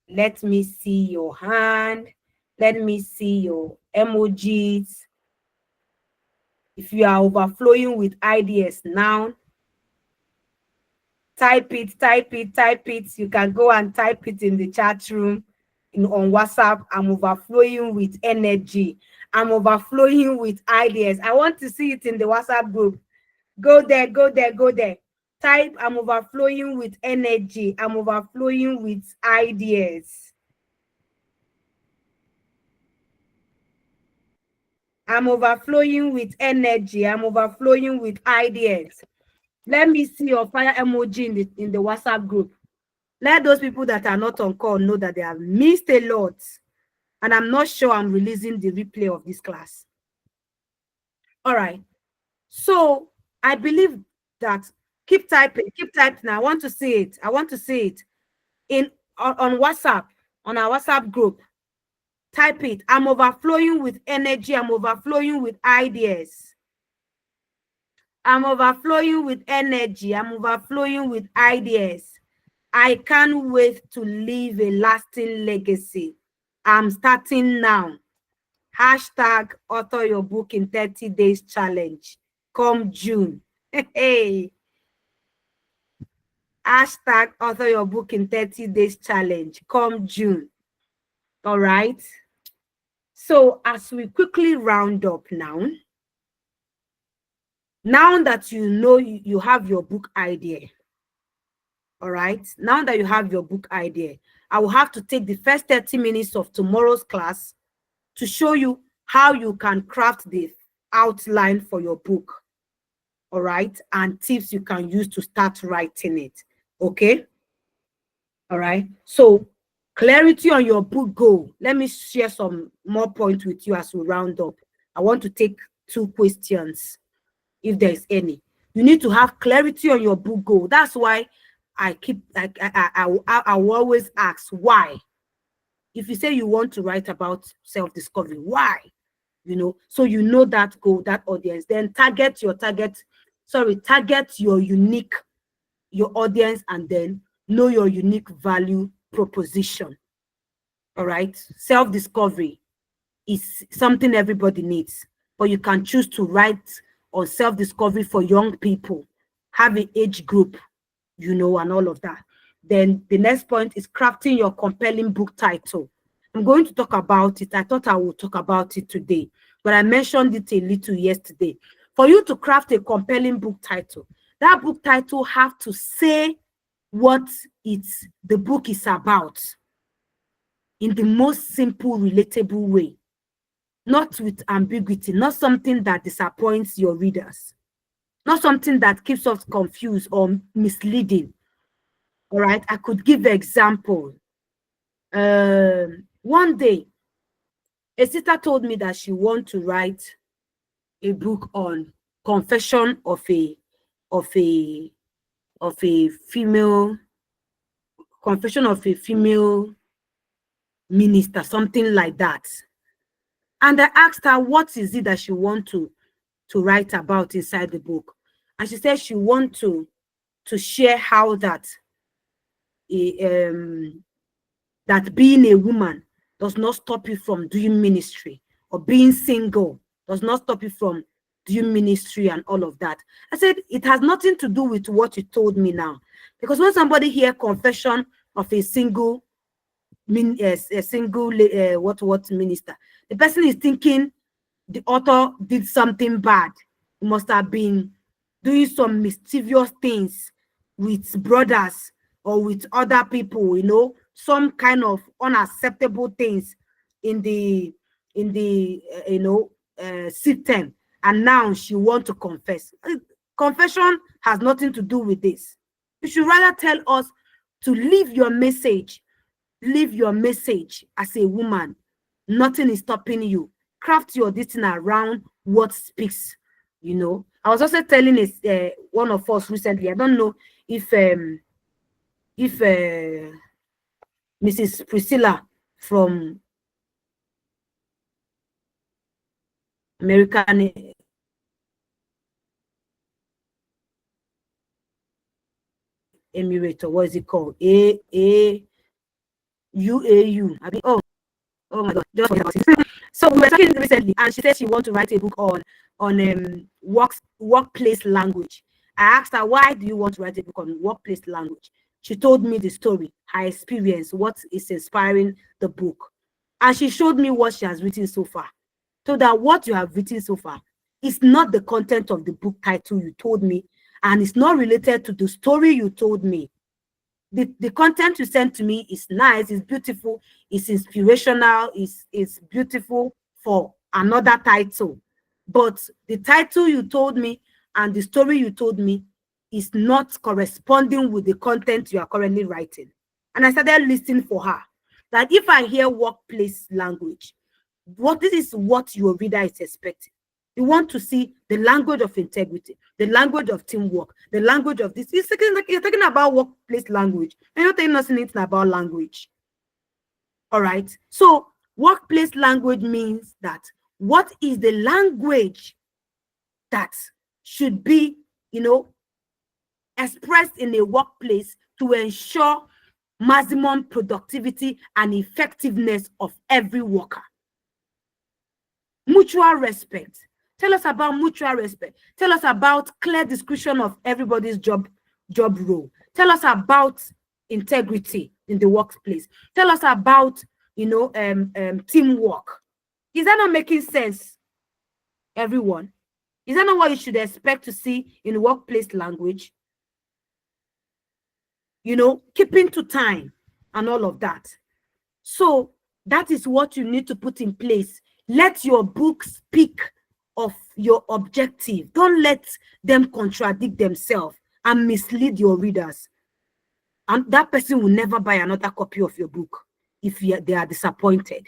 let me see your hand. Let me see your emojis. If you are overflowing with ideas now, type it. You can go and type it in the chat room on WhatsApp. I'm overflowing with energy. I'm overflowing with ideas. I want to see it in the WhatsApp group. Go there. Type, I'm overflowing with energy. I'm overflowing with ideas. I'm overflowing with energy. I'm overflowing with ideas. Let me see your fire emoji in the WhatsApp group. Let those people that are not on call know that they have missed a lot. And I'm not sure I'm releasing the replay of this class. All right. So I believe that keep typing. I want to see it. On WhatsApp. on our WhatsApp group. Type it. I'm overflowing with energy. I'm overflowing with ideas. I'm overflowing with energy. I'm overflowing with ideas. I can't wait to leave a lasting legacy. I'm starting now. Hashtag author your book in 30 days challenge. Come June. Hey. Hashtag author your book in 30 days challenge. Come June. All right. So as we quickly round up now that you know you have your book idea, all right, now that you have your book idea, I will have to take the first 30 minutes of tomorrow's class to show you how you can craft the outline for your book, all right, and tips you can use to start writing it, okay? All right, so clarity on your book goal. Let me share some more points with you as we round up. I want to take 2 questions, if there is any. You need to have clarity on your book goal. That's why I will always ask why. If you say you want to write about self-discovery, why? You know, so you know that goal, that audience. Then target your unique, your audience, and then know your unique value proposition. All right, self-discovery is something everybody needs, but you can choose to write on self-discovery for young people, have an age group, you know, and all of that. Then the next point is crafting your compelling book title. I'm going to talk about it. I thought I would talk about it today, but I mentioned it a little yesterday. For you to craft a compelling book title, that book title have to say what the book is about in the most simple, relatable way, not with ambiguity, not something that disappoints your readers, not something that keeps us confused or misleading. All right, I could give an example. One day, a sister told me that she wants to write a book on confession of a female minister, something like that. And I asked her what is it that she wants to write about inside the book, and she said she wants to share how that that being a woman does not stop you from doing ministry, or being single does not stop you from doing ministry and all of that. I said it has nothing to do with what you told me now, because when somebody hear confession of a single minister, the person is thinking the author did something bad. He must have been doing some mischievous things with brothers or with other people, you know, some kind of unacceptable things in the system, and now she wants to confess. Confession has nothing to do with this. You should rather tell us to leave your message as a woman. Nothing is stopping you. Craft your destiny around what speaks, you know. I was also telling one of us recently, I don't know if Mrs. Priscilla from American Emirate, or what is it called? UAU. I mean, oh my God, just forget about it. So we were talking recently, and she said she wants to write a book on workplace language. I asked her, why do you want to write a book on workplace language? She told me the story, her experience, what is inspiring the book. And she showed me what she has written so far. So that what you have written so far is not the content of the book title you told me, and it's not related to the story you told me. The content you sent to me is nice, it's beautiful, it's inspirational, it's beautiful for another title. But the title you told me and the story you told me is not corresponding with the content you are currently writing. And I started listening for her. That if I hear workplace language, this is what your reader is expecting. You want to see the language of integrity, the language of teamwork, the language of this. You're talking about workplace language, and you're telling us anything about language. All right. So workplace language means that what is the language that should be, expressed in a workplace to ensure maximum productivity and effectiveness of every worker. Mutual respect. Tell us about mutual respect. Tell us about clear description of everybody's job role. Tell us about integrity in the workplace. Tell us about, teamwork. Is that not making sense, everyone? Is that not what you should expect to see in workplace language? Keeping to time and all of that. So that is what you need to put in place. Let your book speak of your objective. Don't let them contradict themselves and mislead your readers. And that person will never buy another copy of your book if they are disappointed.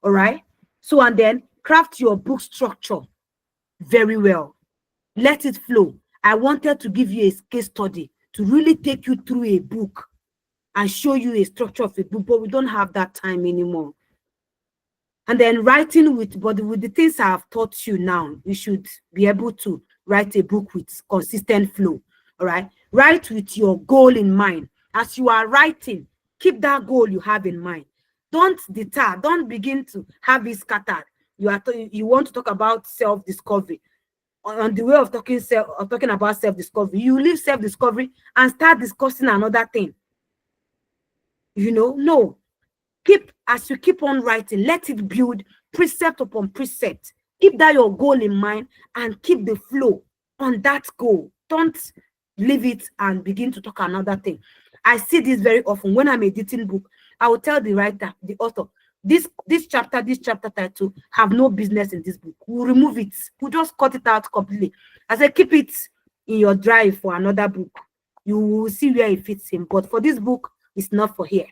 All right? So, and then craft your book structure very well. Let it flow. I wanted to give you a case study to really take you through a book and show you a structure of a book, but we don't have that time anymore. And then writing with the things I have taught you now, you should be able to write a book with consistent flow. All right. Write with your goal in mind. As you are writing, keep that goal you have in mind. Don't deter. Don't begin to have it scattered. You want to talk about self-discovery. On the way of talking about self-discovery, you leave self-discovery and start discussing another thing. No. As you keep on writing, let it build precept upon precept. Keep that your goal in mind and keep the flow on that goal. Don't leave it and begin to talk another thing. I see this very often when I'm editing book. I will tell the writer, the author, this chapter title have no business in this book. We'll remove it. We'll just cut it out completely. I say keep it in your drive for another book. You will see where it fits in. But for this book, it's not for here.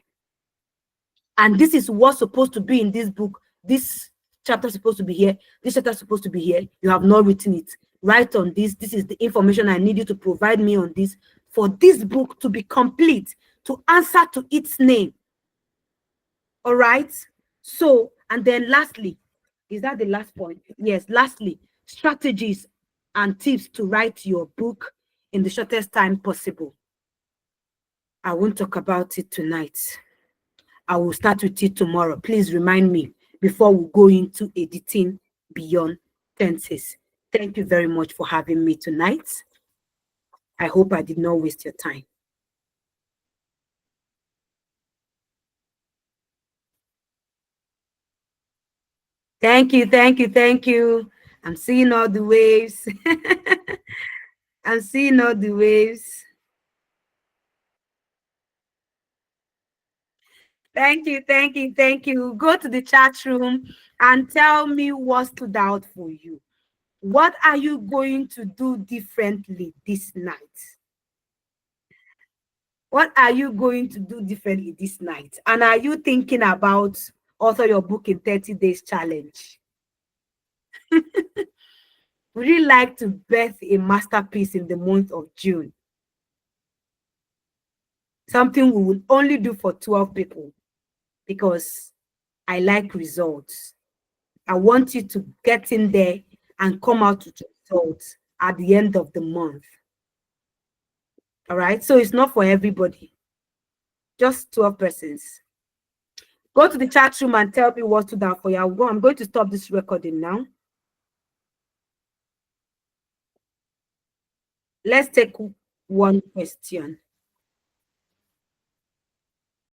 And this is what's supposed to be in this book. This chapter is supposed to be here. This chapter is supposed to be here. You have not written it. Write on this. This is the information I need you to provide me on this for this book to be complete, to answer to its name. All right. So, and then lastly, is that the last point? Yes. Lastly, strategies and tips to write your book in the shortest time possible. I won't talk about it tonight. I will start with it tomorrow. Please remind me before we go into editing beyond tenses. Thank you very much for having me tonight. I hope I did not waste your time. Thank you, thank you, thank you. I'm seeing all the waves. I'm seeing all the waves. Thank you, thank you, thank you. Go to the chat room and tell me what stood out for you. What are you going to do differently this night? What are you going to do differently this night? And are you thinking about author your book in 30 days challenge? Would you like to birth a masterpiece in the month of June? Something we will only do for 12 people because I like results. I want you to get in there and come out with results at the end of the month. All right, so it's not for everybody, just 12 persons. Go to the chat room and tell me what stood out for you. I'm going to stop this recording now. Let's take one question.